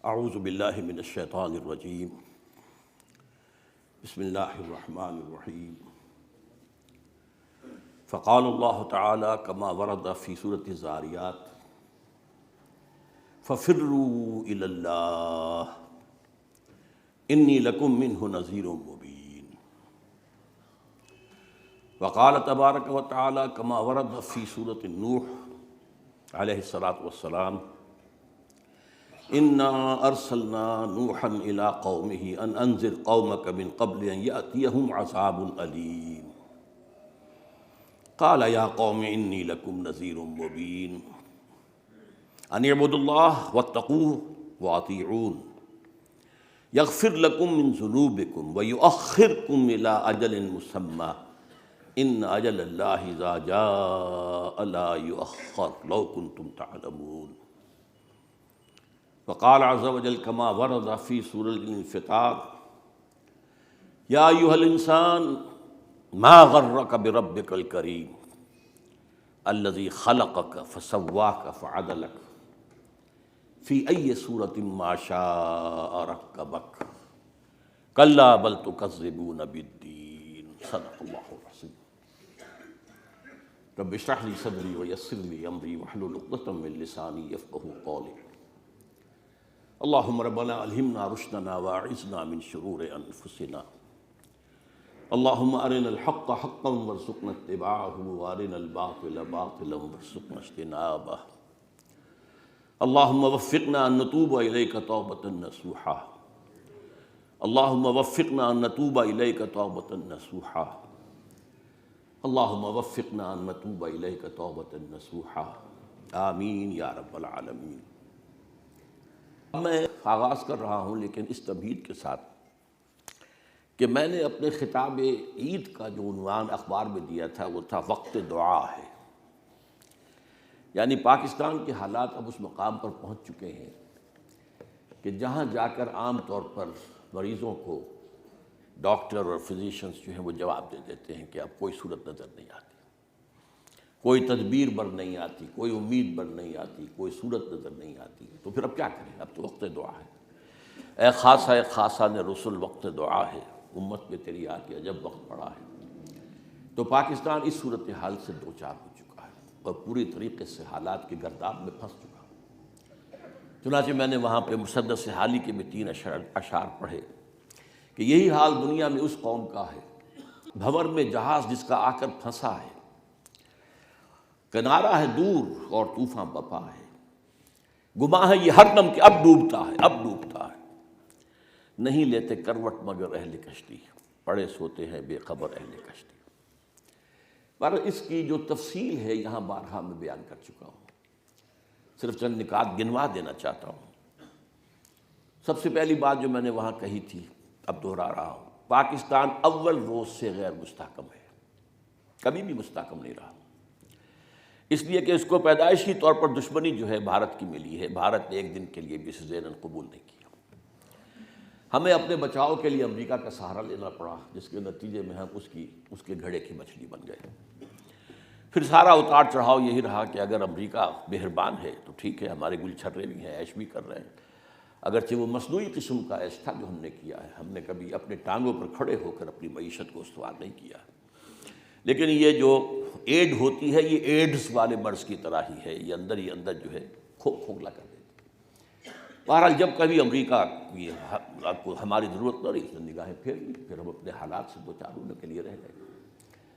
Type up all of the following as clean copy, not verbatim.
اعوذ باللہ من الشیطان الرجیم بسم اللہ الرحمن الرحیم فقال اللہ تعالی کما ورد فی سورۃ الذاریات ففروا الی اللہ انی لکم منہ نذیر مبین وقال تبارک و تعالی کما ورد فی سورۃ نوح علیہ الصلاۃ والسلام انا ارسلنا نوحا الى قومه ان انذر قومك من قبل ان ياتيهم عذاب الیم قال يا قوم انی لکم نذیر مبین ان اعبدوا اللہ واتقوه واطیعون یغفر لکم من ذنوبکم ویؤخرکم الى اجل مسمی ان اجل اللہ اذا جاء لا یؤخر لو کنتم تعلمون وقال عز وجل كما ورد في سورة الانفطار يا أيها الإنسان ما غرك بربك الكريم الذي خلقك فسواك فعدلك في أي سورة ما شاء ركبك كلا بل تكذبون بالدين صدق الله العظيم رب اشرح لي صدري ويسر لي أمري واحلل عقدة من لساني يفقهوا قولي اللهم ربنا الہمنا رشدنا واعصمنا من شرور انفسنا اللهم ارنا الحق حقا وارزقنا اتباعه وارنا الباطل باطلا وارزقنا اجتنابه اللهم وفقنا ان نتوب اليك توبة نصوحا اللهم وفقنا ان نتوب اليك توبة نصوحا اللهم وفقنا ان نتوب اليك توبة نصوحا آمین یا رب العالمین۔ میں آغاز کر رہا ہوں لیکن اس تمہید کے ساتھ کہ میں نے اپنے خطاب عید کا جو عنوان اخبار میں دیا تھا وہ تھا وقت دعا ہے، یعنی پاکستان کے حالات اب اس مقام پر پہنچ چکے ہیں کہ جہاں جا کر عام طور پر مریضوں کو ڈاکٹر اور فزیشنز جو ہیں وہ جواب دے دیتے ہیں کہ اب کوئی صورت نظر نہیں آتی، کوئی تدبیر بر نہیں آتی، کوئی امید بر نہیں آتی، کوئی صورت نظر نہیں آتی، تو پھر اب کیا کریں؟ اب تو وقت دعا ہے۔ اے خاصہ نے رسول وقت دعا ہے، امت میں تیری آ کے عجب وقت پڑا ہے۔ تو پاکستان اس صورتحال سے دوچار ہو چکا ہے اور پوری طریقے سے حالات کے گرداب میں پھنس چکا ہے۔ چنانچہ میں نے وہاں پہ مسدس حالی کے بھی 3 اشعار پڑھے کہ یہی حال دنیا میں اس قوم کا ہے، بھنور میں جہاز جس کا آ کر پھنسا ہے، کنارہ ہے دور اور طوفان بپا ہے، گماں ہے یہ ہر دم کہ اب ڈوبتا ہے، نہیں لیتے کروٹ مگر اہل کشتی، پڑے سوتے ہیں بے خبر اہل کشتی۔ پر اس کی جو تفصیل ہے یہاں بارہا میں بیان کر چکا ہوں، صرف چند نکات گنوا دینا چاہتا ہوں۔ سب سے پہلی بات جو میں نے وہاں کہی تھی اب دہرا رہا ہوں، پاکستان اول روز سے غیر مستحکم ہے، کبھی بھی مستحکم نہیں رہا، اس لیے کہ اس کو پیدائشی طور پر دشمنی جو ہے بھارت کی ملی ہے، بھارت نے ایک دن کے لیے بھی اسے ذہناً قبول نہیں کیا۔ ہمیں اپنے بچاؤ کے لیے امریکہ کا سہارا لینا پڑا، جس کے نتیجے میں ہم اس کے گھڑے کی مچھلی بن گئے۔ پھر سارا اتار چڑھاؤ یہی رہا کہ اگر امریکہ مہربان ہے تو ٹھیک ہے، ہمارے گل چھرے بھی ہیں، عیش بھی کر رہے ہیں، اگرچہ وہ مصنوعی قسم کا عیش تھا جو ہم نے کیا ہے، ہم نے کبھی اپنے ٹانگوں پر کھڑے ہو کر اپنی معیشت کو استوار نہیں کیا۔ لیکن یہ جو ایڈ ہوتی ہے یہ ایڈز والے مرض کی طرح ہی ہے، یہ اندر ہی اندر جو ہے کھوکھلا کر دیتی ہے۔ بہرحال جب کبھی امریکہ کو ہماری ضرورت پڑی تو نگاہیں پھیر لی، پھر ہم اپنے حالات سے دوچار ہونے کے لیے رہ گئے،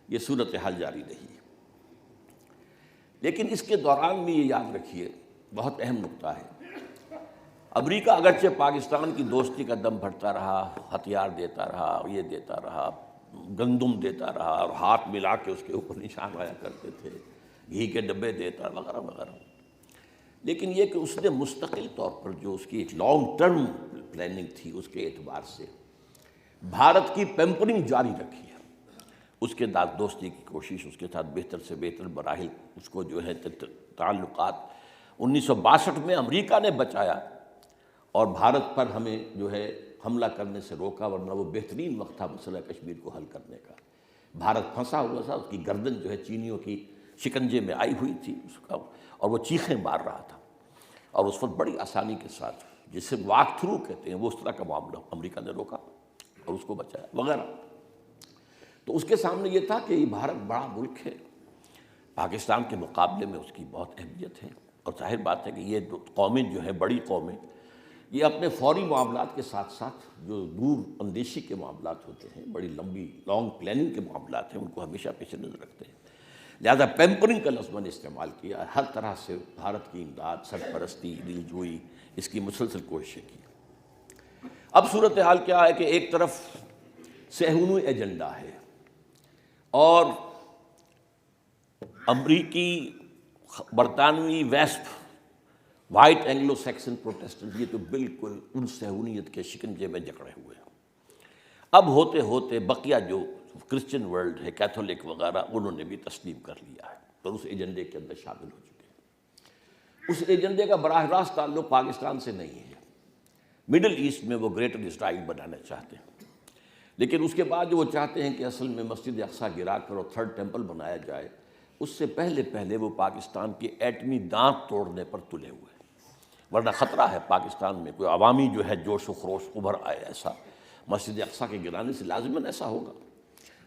یہ صورتحال جاری رہی ہے۔ لیکن اس کے دوران بھی یہ یاد رکھیے، بہت اہم نقطہ ہے، امریکہ اگرچہ پاکستان کی دوستی کا دم بھرتا رہا، ہتھیار دیتا رہا، یہ دیتا رہا، گندم دیتا رہا اور ہاتھ ملا کے اس کے اوپر نشان آیا کرتے تھے، گھی کے ڈبے دیتا وغیرہ وغیرہ، لیکن یہ کہ اس نے مستقل طور پر جو اس کی ایک لانگ ٹرم پلاننگ تھی اس کے اعتبار سے بھارت کی پیمپرنگ جاری رکھی ہے، اس کے ساتھ دوستی کی کوشش، اس کے ساتھ بہتر سے بہتر مراحل، اس کو جو ہے تعلقات 1962 میں امریکہ نے بچایا اور بھارت پر ہمیں جو ہے حملہ کرنے سے روکا، ورنہ وہ بہترین وقت تھا مسئلہ کشمیر کو حل کرنے کا۔ بھارت پھنسا ہوا تھا، اس کی گردن جو ہے چینیوں کی شکنجے میں آئی ہوئی تھی اس کا، اور وہ چیخیں مار رہا تھا، اور اس وقت بڑی آسانی کے ساتھ جسے واک تھرو کہتے ہیں، وہ اس طرح کا معاملہ امریکہ نے روکا اور اس کو بچایا وغیرہ۔ تو اس کے سامنے یہ تھا کہ یہ بھارت بڑا ملک ہے، پاکستان کے مقابلے میں اس کی بہت اہمیت ہے، اور ظاہر بات ہے کہ یہ دو قومیں جو ہیں، بڑی قومیں، یہ اپنے فوری معاملات کے ساتھ ساتھ جو دور اندیشی کے معاملات ہوتے ہیں، بڑی لمبی لانگ پلاننگ کے معاملات ہیں، ان کو ہمیشہ پیش نظر رکھتے ہیں۔ لہذا پیمپرنگ کا لفظ میں نے استعمال کیا، ہر طرح سے بھارت کی امداد، سرپرستی، دلجوئی، اس کی مسلسل کوششیں کی۔ اب صورتحال کیا ہے کہ ایک طرف صہیونی ایجنڈا ہے اور امریکی، برطانوی، ویسپ، وائٹ اینگلو سیکسن پروٹیسٹنٹ، یہ تو بالکل ان صہیونیت کے شکنجے میں جکڑے ہوئے ہیں۔ اب ہوتے ہوتے بقیہ جو کرسچن ورلڈ ہے، کیتھولک وغیرہ، انہوں نے بھی تسلیم کر لیا ہے اور اس ایجنڈے کے اندر شامل ہو چکے ہیں۔ اس ایجنڈے کا براہ راست تعلق پاکستان سے نہیں ہے۔ مڈل ایسٹ میں وہ گریٹر اسرائیل بنانا چاہتے ہیں، لیکن اس کے بعد جو وہ چاہتے ہیں کہ اصل میں مسجد اقصیٰ گرا کر اور تھرڈ ٹیمپل بنایا جائے، اس سے پہلے وہ پاکستان کے ایٹمی دانت توڑنے پر تلے ہوئے ہیں۔ ورنہ خطرہ ہے پاکستان میں کوئی عوامی جو ہے جوش و خروش ابھر آئے، ایسا مسجد اقصیٰ کے گرانے سے لازماً ایسا ہوگا۔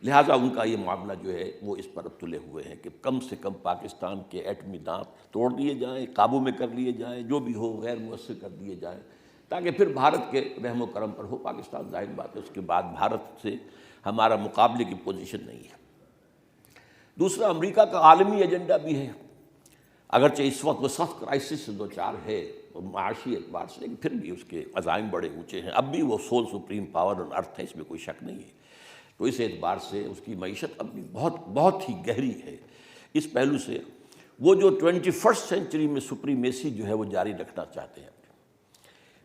لہٰذا ان کا یہ معاملہ جو ہے وہ اس پر تلے ہوئے ہیں کہ کم سے کم پاکستان کے ایٹمی دانت توڑ دیے جائیں، قابو میں کر لیے جائیں، جو بھی ہو غیر مؤثر کر دیے جائیں، تاکہ پھر بھارت کے رحم و کرم پر ہو پاکستان۔ ظاہر بات ہے اس کے بعد بھارت سے ہمارا مقابلے کی پوزیشن نہیں ہے۔ دوسرا، امریکہ کا عالمی ایجنڈا بھی ہے، اگرچہ اس وقت وہ سخت کرائسس سے دوچار ہے معاشی اعتبار سے، لیکن پھر بھی اس کے عزائم بڑے اونچے ہیں۔ اب بھی وہ سول سپریم پاور آن ارتھ ہے، اس میں کوئی شک نہیں ہے۔ تو اس اعتبار سے اس کی معیشت اب بھی بہت ہی گہری ہے۔ اس پہلو سے وہ جو 21 سینچری میں سپریمیسی جو ہے وہ جاری رکھنا چاہتے ہیں۔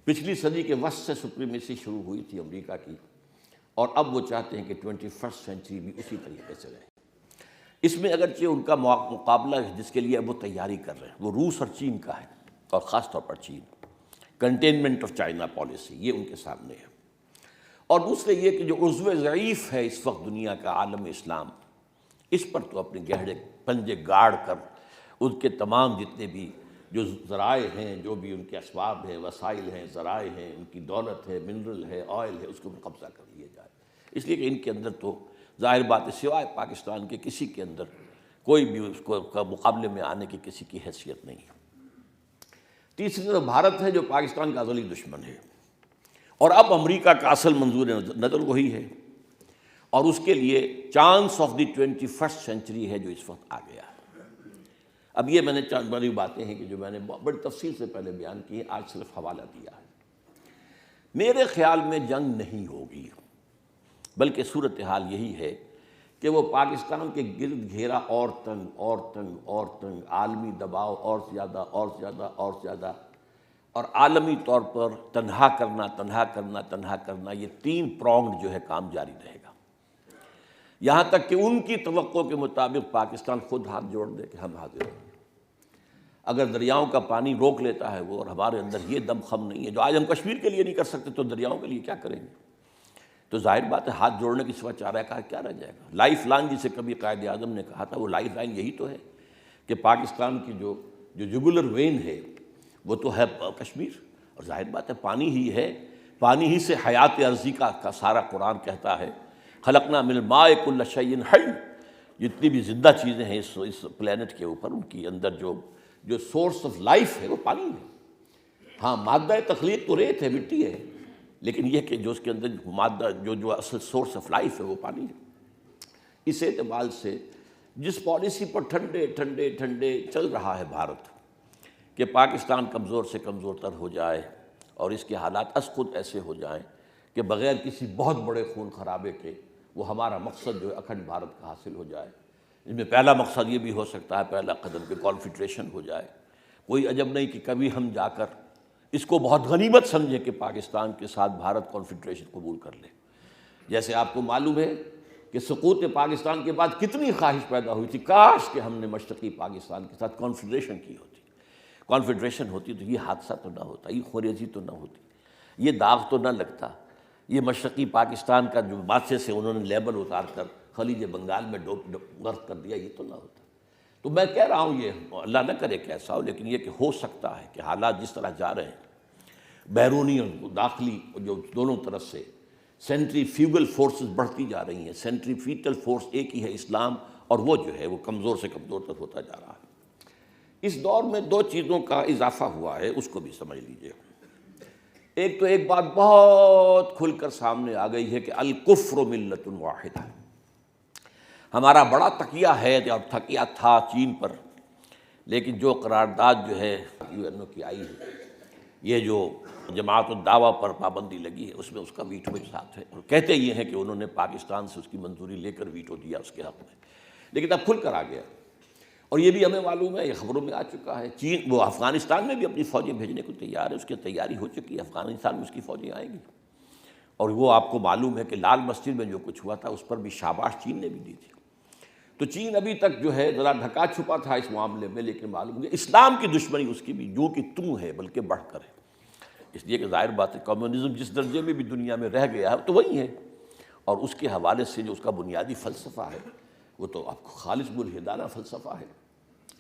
پچھلی صدی کے وسط سے سپریمیسی شروع ہوئی تھی امریکہ کی، اور اب وہ چاہتے ہیں کہ 21 سینچری بھی اسی طریقے سے رہے۔ اس میں اگرچہ ان کا مقابلہ جس کے لیے اب وہ تیاری کر رہے ہیں وہ روس اور چین کا ہے، اور خاص طور پر چین، کنٹینمنٹ آف چائنا پالیسی، یہ ان کے سامنے ہے۔ اور دوسرے یہ کہ جو عضو ضعیف ہے اس وقت دنیا کا، عالم اسلام، اس پر تو اپنے گہرے پنجے گاڑ کر ان کے تمام جتنے بھی جو ذرائع ہیں، جو بھی ان کے اسباب ہیں، وسائل ہیں، ذرائع ہیں، ان کی دولت ہے، منرل ہے، آئل ہے، اس کو قبضہ کر لیا جائے۔ اس لیے کہ ان کے اندر تو ظاہر بات ہے سوائے پاکستان کے کسی کے اندر کوئی بھی اس کو مقابلے میں آنے کی کسی کی حیثیت نہیں ہے۔ تیسری طرف بھارت ہے جو پاکستان کا ازلی دشمن ہے، اور اب امریکہ کا اصل منظور نظر وہی ہے، اور اس کے لیے چانس آف دی 21 سینچری ہے جو اس وقت آ گیا ہے۔ اب یہ میں نے چند بڑی باتیں ہیں کہ جو میں نے بڑی تفصیل سے پہلے بیان کی ہیں، آج صرف حوالہ دیا ہے۔ میرے خیال میں جنگ نہیں ہوگی، بلکہ صورتحال یہی ہے کہ وہ پاکستان کے گرد گھیرا اور تنگ، عالمی دباؤ اور زیادہ، اور عالمی طور پر تنہا کرنا، یہ 3 پرونگڈ جو ہے کام جاری رہے گا، یہاں تک کہ ان کی توقع کے مطابق پاکستان خود ہاتھ جوڑ دے کہ ہم حاضر ہیں۔ اگر دریاؤں کا پانی روک لیتا ہے وہ، اور ہمارے اندر یہ دم خم نہیں ہے جو آج ہم کشمیر کے لیے نہیں کر سکتے، تو دریاؤں کے لیے کیا کریں گے؟ تو ظاہر بات ہے ہاتھ جوڑنے کی سوا چارہ کا کیا رہ جائے گا۔ لائف لائن جسے کبھی قائد اعظم نے کہا تھا، وہ لائف لائن یہی تو ہے کہ پاکستان کی جو جگولر وین ہے وہ تو ہے کشمیر، اور ظاہر بات ہے پانی ہی ہے، پانی ہی سے حیات ارضی کا سارا قرآن کہتا ہے، خلقنا من الماء کل شیء حی، جتنی بھی زندہ چیزیں ہیں اس پلینٹ کے اوپر، ان کی اندر جو سورس آف لائف ہے وہ پانی ہے۔ ہاں، مادہ تخلیق تو ریت ہے، مٹی ہے، لیکن یہ کہ جو اس کے اندر مادہ جو اصل سورس آف لائف ہے وہ پانی ہے۔ اس اعتبار سے جس پالیسی پر ٹھنڈے چل رہا ہے بھارت کہ پاکستان کمزور سے کمزور تر ہو جائے، اور اس کے حالات از خود ایسے ہو جائیں کہ بغیر کسی بہت بڑے خون خرابے کے وہ ہمارا مقصد جو ہے اکھنڈ بھارت کا حاصل ہو جائے۔ اس میں پہلا مقصد یہ بھی ہو سکتا ہے، پہلا قدم کہ کانفیڈریشن ہو جائے۔ کوئی عجب نہیں کہ کبھی ہم جا کر اس کو بہت غنیمت سمجھے کہ پاکستان کے ساتھ بھارت کانفیڈریشن قبول کر لے۔ جیسے آپ کو معلوم ہے کہ سقوط پاکستان کے بعد کتنی خواہش پیدا ہوئی تھی، کاش کہ ہم نے مشرقی پاکستان کے ساتھ کانفیڈریشن کی ہوتی۔ کانفیڈریشن ہوتی تو یہ حادثہ تو نہ ہوتا، یہ خوریزی تو نہ ہوتی، یہ داغ تو نہ لگتا، یہ مشرقی پاکستان کا جو بادشاہ سے انہوں نے لیبل اتار کر خلیج بنگال میں غرق کر دیا، یہ تو نہ ہوتا۔ تو میں کہہ رہا ہوں، یہ اللہ نہ کرے کہ ایسا ہو، لیکن یہ کہ ہو سکتا ہے کہ حالات جس طرح جا رہے ہیں بیرونی اور داخلی جو دونوں طرف سے سینٹریفیوگل فورسز بڑھتی جا رہی ہیں. سینٹریفیٹل فورس ایک ہی ہے اسلام، اور وہ جو ہے وہ کمزور سے کمزور تک ہوتا جا رہا ہے. اس دور میں دو چیزوں کا اضافہ ہوا ہے، اس کو بھی سمجھ لیجئے. ایک تو ایک بات بہت کھل کر سامنے آ گئی ہے کہ الکفر ملت واحدہ. ہمارا بڑا تکیہ ہے اور تکیہ تھا چین پر، لیکن جو قرارداد جو ہے UN کی آئی ہے، یہ جو جماعت الدعوہ پر پابندی لگی ہے، اس میں اس کا ویٹو کے ساتھ ہے. اور کہتے یہ ہیں کہ انہوں نے پاکستان سے اس کی منظوری لے کر ویٹو دیا اس کے حق میں، لیکن اب کھل کر آ گیا. اور یہ بھی ہمیں معلوم ہے، یہ خبروں میں آ چکا ہے. چین وہ افغانستان میں بھی اپنی فوجیں بھیجنے کو تیار ہے، اس کی تیاری ہو چکی ہے. افغانستان میں اس کی فوجیں آئیں گی. اور وہ آپ کو معلوم ہے کہ لال مسجد میں جو کچھ ہوا تھا اس پر بھی شاباش چین نے بھی دی تھی. تو چین ابھی تک جو ہے ذرا ڈھکا چھپا تھا اس معاملے میں، لیکن معلوم ہے اسلام کی دشمنی اس کی بھی جو کہ توں ہے بلکہ بڑھ کر ہے. اس لیے کہ ظاہر بات ہے کمیونزم جس درجے میں بھی دنیا میں رہ گیا ہے تو وہی ہے. اور اس کے حوالے سے جو اس کا بنیادی فلسفہ ہے وہ تو آپ کو خالص ملحدانہ فلسفہ ہے.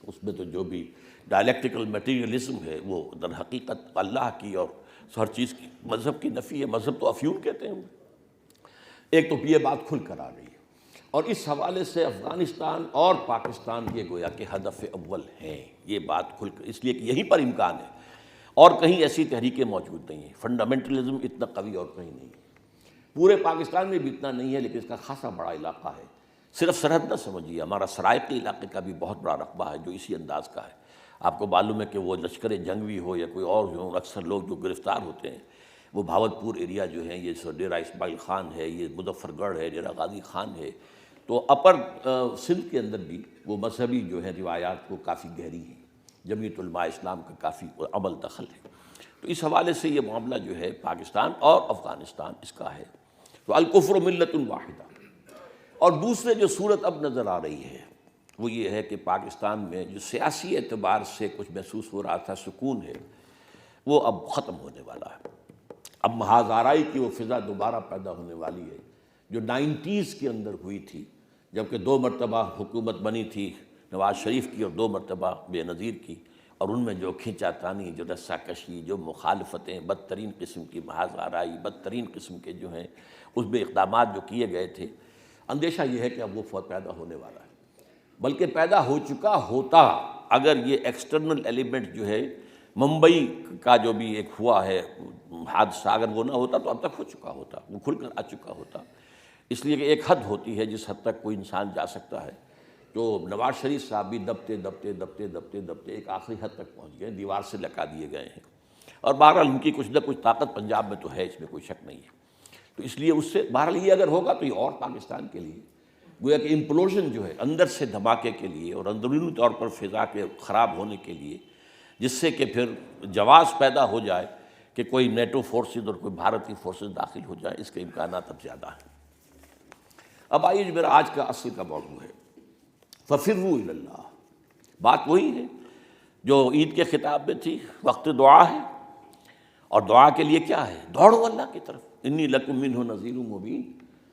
اس میں تو جو بھی ڈائلیکٹیکل میٹیریلزم ہے وہ در حقیقت اللہ کی اور ہر چیز کی مذہب کی نفی ہے. مذہب تو افیون کہتے ہیں. ایک تو یہ بات کھل کر آ گئی ہے، اور اس حوالے سے افغانستان اور پاکستان یہ گویا کہ ہدف اول ہیں. یہ بات کھل کر، اس لیے کہ یہیں پر امکان ہے، اور کہیں ایسی تحریکیں موجود نہیں ہیں. فنڈامنٹلزم اتنا قوی اور کہیں نہیں ہے. پورے پاکستان میں بھی اتنا نہیں ہے، لیکن اس کا خاصا بڑا علاقہ ہے. صرف سرحد نہ سمجھیے، ہمارا سرائقی علاقے کا بھی بہت بڑا رقبہ ہے جو اسی انداز کا ہے. آپ کو معلوم ہے کہ وہ لشکر جنگوی ہو یا کوئی اور جو اکثر لوگ جو گرفتار ہوتے ہیں وہ بھاولپور ایریا جو ہیں، یہ ڈیرہ اسماعیل خان ہے، یہ مظفر گڑھ ہے، ڈیرہ غازی خان ہے. تو اپر سندھ کے اندر بھی وہ مذہبی جو ہیں روایات کو کافی گہری ہیں. جمعیت علماء اسلام کا کافی عمل دخل ہے. تو اس حوالے سے یہ معاملہ جو ہے پاکستان اور افغانستان اس کا ہے. تو الکفر ملت واحدہ. اور دوسرے جو صورت اب نظر آ رہی ہے وہ یہ ہے کہ پاکستان میں جو سیاسی اعتبار سے کچھ محسوس ہو رہا تھا سکون ہے، وہ اب ختم ہونے والا ہے. اب محاذ آرائی کی وہ فضا دوبارہ پیدا ہونے والی ہے جو 90s کے اندر ہوئی تھی، جبکہ 2 مرتبہ حکومت بنی تھی نواز شریف کی اور 2 مرتبہ بے نظیر کی. اور ان میں جو کھینچا تانی، جو رسہ کشی، جو مخالفتیں، بدترین قسم کی محاذ آرائی، بدترین قسم کے جو ہیں اس میں اقدامات جو کیے گئے تھے، اندیشہ یہ ہے کہ اب وہ فوج پیدا ہونے والا ہے. بلکہ پیدا ہو چکا ہوتا اگر یہ ایکسٹرنل ایلیمنٹ جو ہے ممبئی کا جو بھی ایک ہوا ہے حادثہ، اگر وہ نہ ہوتا تو اب تک ہو چکا ہوتا، وہ کھل کر آ چکا ہوتا. اس لیے کہ ایک حد ہوتی ہے جس حد تک کوئی انسان جا سکتا ہے. تو نواز شریف صاحب بھی دبتے دبتے دبتے دبتے دبتے ایک آخری حد تک پہنچ گئے، دیوار سے لٹکا دیے گئے ہیں. اور بہرحال ان کی کچھ نہ کچھ طاقت پنجاب میں تو ہے، اس میں کوئی شک نہیں ہے. تو اس لیے اس سے بہرحال یہ اگر ہوگا تو یہ اور پاکستان کے لیے گویا کہ امپلوژن جو ہے اندر سے دھماکے کے لیے اور اندرونی طور پر فضا کے خراب ہونے کے لیے، جس سے کہ پھر جواز پیدا ہو جائے کہ کوئی نیٹو فورسز اور کوئی بھارتی فورسز داخل ہو جائے، اس کے امکانات اب زیادہ ہیں. اب آئیے جو میرا آج کا اصل کا موضوع ہے، ففروا الی اللہ. بات وہی ہے جو عید کے خطاب میں تھی، وقت دعا ہے. اور دعا کے لیے کیا ہے؟ دوڑو اللہ کی طرف. انی لکم منہ نذیر مبین.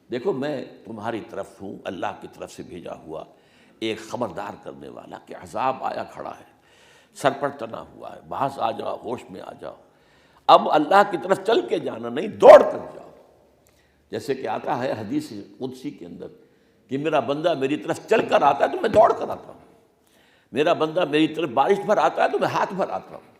دیکھو میں تمہاری طرف ہوں، اللہ کی طرف سے بھیجا ہوا ایک خبردار کرنے والا کہ عذاب آیا کھڑا ہے، سر پر تنا ہوا ہے، باز آ جاؤ، ہوش میں آ جاؤ. اب اللہ کی طرف چل کے جانا نہیں، دوڑ کر جاؤ. جیسے کہ آتا ہے حدیث قدسی کے اندر کہ میرا بندہ میری طرف چل کر آتا ہے تو میں دوڑ کر آتا ہوں، میرا بندہ میری طرف بارش بھر آتا ہے تو میں ہاتھ بھر آتا ہوں.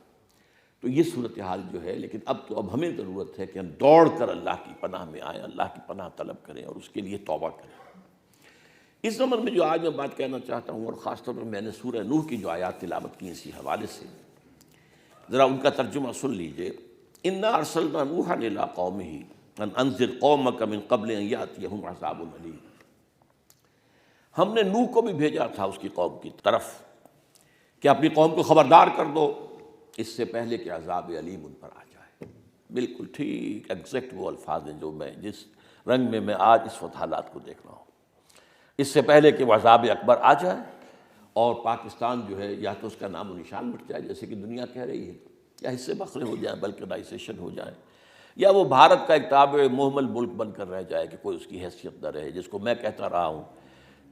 تو یہ صورتحال جو ہے، لیکن اب ہمیں ضرورت ہے کہ ہم دوڑ کر اللہ کی پناہ میں آئیں، اللہ کی پناہ طلب کریں اور اس کے لیے توبہ کریں. اس زمن میں جو آج میں بات کہنا چاہتا ہوں، اور خاص طور پر میں نے سورہ نوح کی جو آیات تلاوت کی اسی حوالے سے، ذرا ان کا ترجمہ سن لیجئے. انا ارسلنا نوحا الی قومہ ان انذر قومک من قبل ان یاتیہم عذاب الیم. ہم نے نوح کو بھی بھیجا تھا اس کی قوم کی طرف کہ اپنی قوم کو خبردار کر دو اس سے پہلے کہ عذاب علیم ان پر آ جائے. بالکل ٹھیک ایگزیکٹ وہ الفاظ ہیں جو میں جس رنگ میں میں آج اس وقت حالات کو دیکھ رہا ہوں. اس سے پہلے کہ وہ عذاب اکبر آ جائے اور پاکستان جو ہے یا تو اس کا نام و نشان مٹ جائے جیسے کہ دنیا کہہ رہی ہے، یا حصے بکھرے ہو جائیں، بلکنائزیشن ہو جائیں، یا وہ بھارت کا ایک تابع مہمل ملک بن کر رہ جائے کہ کوئی اس کی حیثیت نہ رہے. جس کو میں کہتا رہا ہوں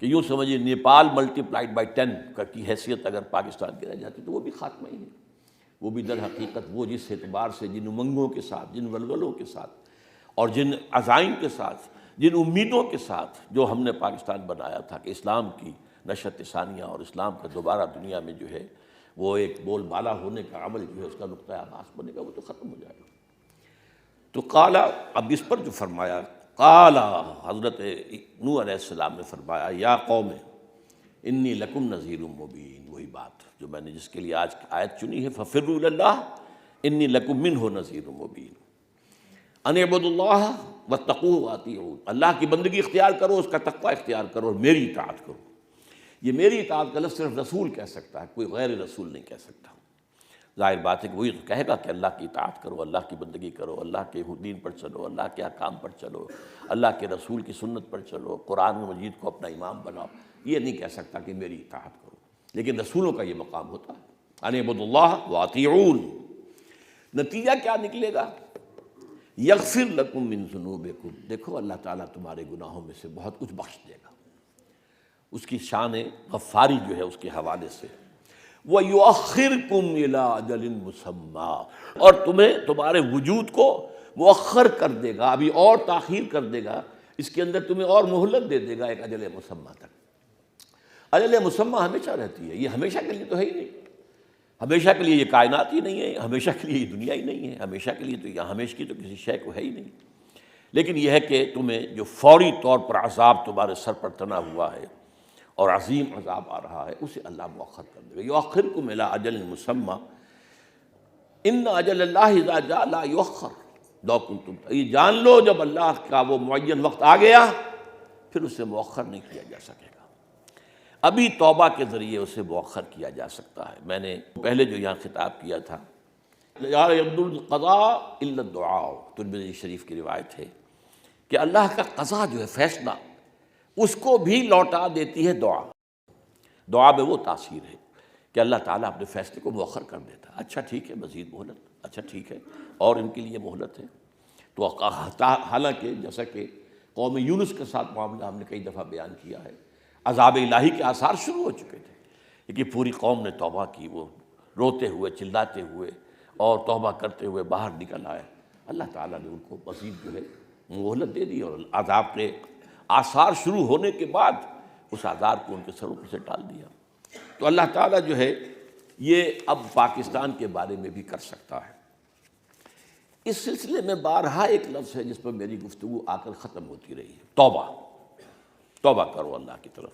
کہ یوں سمجھیے نیپال ملٹی پلائڈ بائی 10 کی حیثیت اگر پاکستان کی رہ جاتی تو وہ بھی خاتمہ ہی ہے. وہ بھی در حقیقت وہ جس اعتبار سے جن امنگوں کے ساتھ، جن ولولوں کے ساتھ اور جن عزائم کے ساتھ، جن امیدوں کے ساتھ جو ہم نے پاکستان بنایا تھا کہ اسلام کی نشأت ثانیہ اور اسلام کا دوبارہ دنیا میں جو ہے وہ ایک بول بالا ہونے کا عمل جو ہے اس کا نقطۂ آغاز بنے گا، وہ تو ختم ہو جائے گا۔ تو قالا، اب اس پر جو فرمایا، قالا حضرت نوح علیہ السلام نے فرمایا یا قوم انی لکم نذیر مبین، وہی بات جو میں نے جس کے لیے آج کی آیت چنی ہے، ففروا الی اللہ انی لکم منہ نذیر مبین، ان اعبدوا اللہ واتقوہ واطیعون، اللہ کی بندگی اختیار کرو، اس کا تقوی اختیار کرو اور میری اطاعت کرو۔ یہ میری اطاعت کا لفظ صرف رسول کہہ سکتا ہے، کوئی غیر رسول نہیں کہہ سکتا۔ ظاہر بات ہے کہ وہی تو کہے گا کہ اللہ کی اطاعت کرو، اللہ کی بندگی کرو، اللہ کے دین پر چلو، اللہ کے احکام پر چلو، اللہ کے رسول کی سنت پر چلو، قرآن مجید کو اپنا امام بناؤ۔ یہ نہیں کہہ سکتا کہ میری اطاعت کرو، لیکن رسولوں کا یہ مقام ہوتا ہے، ان اعبدوا اللہ واطیعون۔ نتیجہ کیا نکلے گا؟ یغفر لکم من ذنوبکم، دیکھو اللہ تعالیٰ تمہارے گناہوں میں سے بہت کچھ بخش دے گا، اس کی شان غفاری جو ہے اس کے حوالے سے۔ وَيُؤَخِّرْكُمْ إِلَىٰ أَجَلٍ مُّسَمًّى، اور تمہیں تمہارے وجود کو مؤخر کر دے گا، ابھی اور تاخیر کر دے گا، اس کے اندر تمہیں اور مہلت دے دے گا ایک اجل مسمى تک۔ اجل مسمى ہمیشہ رہتی ہے، یہ ہمیشہ کے لیے تو ہے ہی نہیں، ہمیشہ کے لیے یہ کائنات ہی نہیں ہے، ہمیشہ کے لیے یہ دنیا ہی نہیں ہے، ہمیشہ کے لیے تو یہ ہمیشہ کی تو کسی شے کو ہے ہی نہیں۔ لیکن یہ ہے کہ تمہیں جو فوری طور پر عذاب تمہارے سر پر تنا ہوا ہے اور عظیم عذاب آ رہا ہے، اسے اللہ مؤخر کر دے گا۔ یؤخرکم الی اجل مسمى ان اجل اللہ اذا جاء لا یؤخر لو کنتم، یہ جان لو جب اللہ کا وہ معین وقت آ گیا پھر اسے مؤخر نہیں کیا جا سکے گا، ابھی توبہ کے ذریعے اسے مؤخر کیا جا سکتا ہے۔ میں نے پہلے جو یہاں خطاب کیا تھا، لا يرد القضاء الا الدعاء، ترمذی شریف کی روایت ہے کہ اللہ کا قضا جو ہے فیصلہ، اس کو بھی لوٹا دیتی ہے دعا۔ دعا میں وہ تاثیر ہے کہ اللہ تعالیٰ اپنے فیصلے کو مؤخر کر دیتا ہے، اچھا ٹھیک ہے مزید مہلت، اچھا ٹھیک ہے اور ان کے لیے مہلت ہے۔ تو حالانکہ جیسا کہ قوم یونس کے ساتھ معاملہ ہم نے کئی دفعہ بیان کیا ہے، عذاب الہی کے آثار شروع ہو چکے تھے، لیکن پوری قوم نے توبہ کی، وہ روتے ہوئے چلاتے ہوئے اور توبہ کرتے ہوئے باہر نکل آئے، اللہ تعالیٰ نے ان کو مزید جو ہے مہلت دے دی اور عذاب کے آثار شروع ہونے کے بعد اس عذاب کو ان کے سروں پر سے ٹال دیا۔ تو اللہ تعالیٰ جو ہے یہ اب پاکستان کے بارے میں بھی کر سکتا ہے۔ اس سلسلے میں بارہا ایک لفظ ہے جس پر میری گفتگو آ کر ختم ہوتی رہی ہے، توبہ۔ توبہ کرو اللہ کی طرف،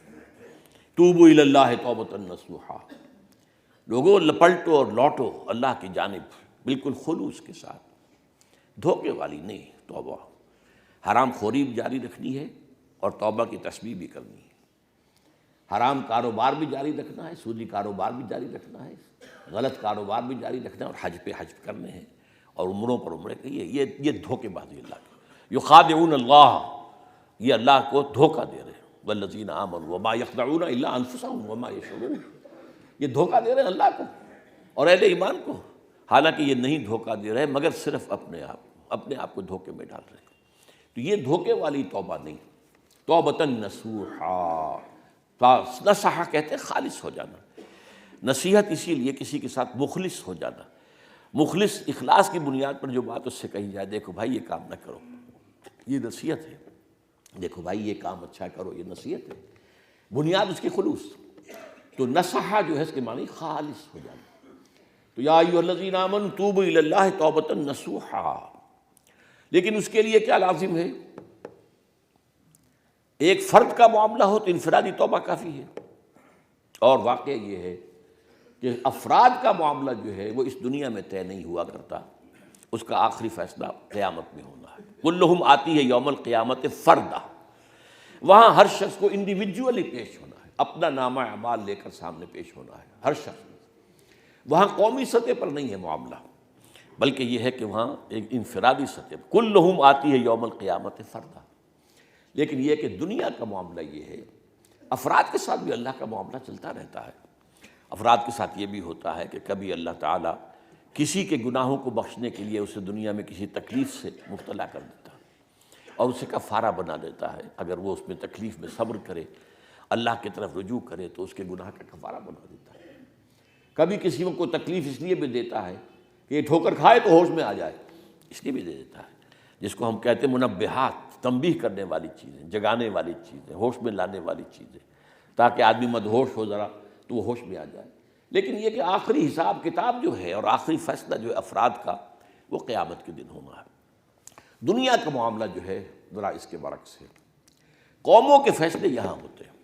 توبوا الی اللہ توبۃ نصوحا، لوگوں لپلٹو اور لوٹو اللہ کی جانب بالکل خلوص کے ساتھ، دھوکے والی نہیں توبہ۔ حرام خوری بھی جاری رکھنی ہے اور توبہ کی تسبیح بھی کرنی ہے، حرام کاروبار بھی جاری رکھنا ہے، سودی کاروبار بھی جاری رکھنا ہے، غلط کاروبار بھی جاری رکھنا ہے، اور حج پہ حج کرنے ہیں اور عمروں پر عمرے کے یہ دھوکے بازی اللہ کی، یخادعون اللہ، یہ اللہ کو دھوکہ دے رہے ہیں، والذین آمنوا وما یخدعون الا انفسهم وما یشعرون، یہ دھوکہ دے رہے ہیں اللہ کو اور اہل ایمان کو، حالانکہ یہ نہیں دھوکہ دے رہے مگر صرف اپنے آپ کو دھوکے میں ڈال رہے ہیں۔ تو یہ دھوکے والی توبہ نہیں، توبۃ نصوحا، نصحہ کہتے ہیں خالص ہو جانا، نصیحت اسی لیے کسی کے ساتھ مخلص ہو جانا، مخلص اخلاص کی بنیاد پر جو بات اس سے کہی جائے، دیکھو بھائی یہ کام نہ کرو، یہ نصیحت ہے، دیکھو بھائی یہ کام اچھا کرو، یہ نصیحت ہے، بنیاد اس کی خلوص۔ تو نصحہ جو ہے اس کے معنی خالص ہو جانا۔ تو یا ایھا الذین آمنوا توبوا الی اللہ توبۃ نصوحا، لیکن اس کے لیے کیا لازم ہے؟ ایک فرد کا معاملہ ہو تو انفرادی توبہ کافی ہے، اور واقعہ یہ ہے کہ افراد کا معاملہ جو ہے وہ اس دنیا میں طے نہیں ہوا کرتا، اس کا آخری فیصلہ قیامت میں ہونا ہے۔ کلہم آتی ہے یوم القیامت فردا، وہاں ہر شخص کو انڈیویجولی پیش ہونا ہے، اپنا نامہ اعمال لے کر سامنے پیش ہونا ہے ہر شخص۔ وہاں قومی سطح پر نہیں ہے معاملہ، بلکہ یہ ہے کہ وہاں ایک انفرادی سطح پر، کلہم آتی ہے یوم القیامت فردا۔ لیکن یہ کہ دنیا کا معاملہ یہ ہے، افراد کے ساتھ بھی اللہ کا معاملہ چلتا رہتا ہے۔ افراد کے ساتھ یہ بھی ہوتا ہے کہ کبھی اللہ تعالیٰ کسی کے گناہوں کو بخشنے کے لیے اسے دنیا میں کسی تکلیف سے مبتلا کر دیتا ہے اور اسے کفارہ بنا دیتا ہے، اگر وہ اس میں تکلیف میں صبر کرے، اللہ کی طرف رجوع کرے تو اس کے گناہ کا کفارہ بنا دیتا ہے۔ کبھی کسی کو کوئی تکلیف اس لیے بھی دیتا ہے کہ یہ ٹھوکر کھائے تو ہوش میں آ جائے، اس لیے بھی دے دیتا ہے، جس کو ہم کہتے ہیں منبہات، تنبیہ کرنے والی چیزیں، جگانے والی چیزیں، ہوش میں لانے والی چیزیں، تاکہ آدمی مدہوش ہو ذرا تو وہ ہوش میں آ جائے۔ لیکن یہ کہ آخری حساب کتاب جو ہے اور آخری فیصلہ جو ہے افراد کا، وہ قیامت کے دن ہونا ہے۔ دنیا کا معاملہ جو ہے ذرا اس کے برعکس ہے، قوموں کے فیصلے یہاں ہوتے ہیں۔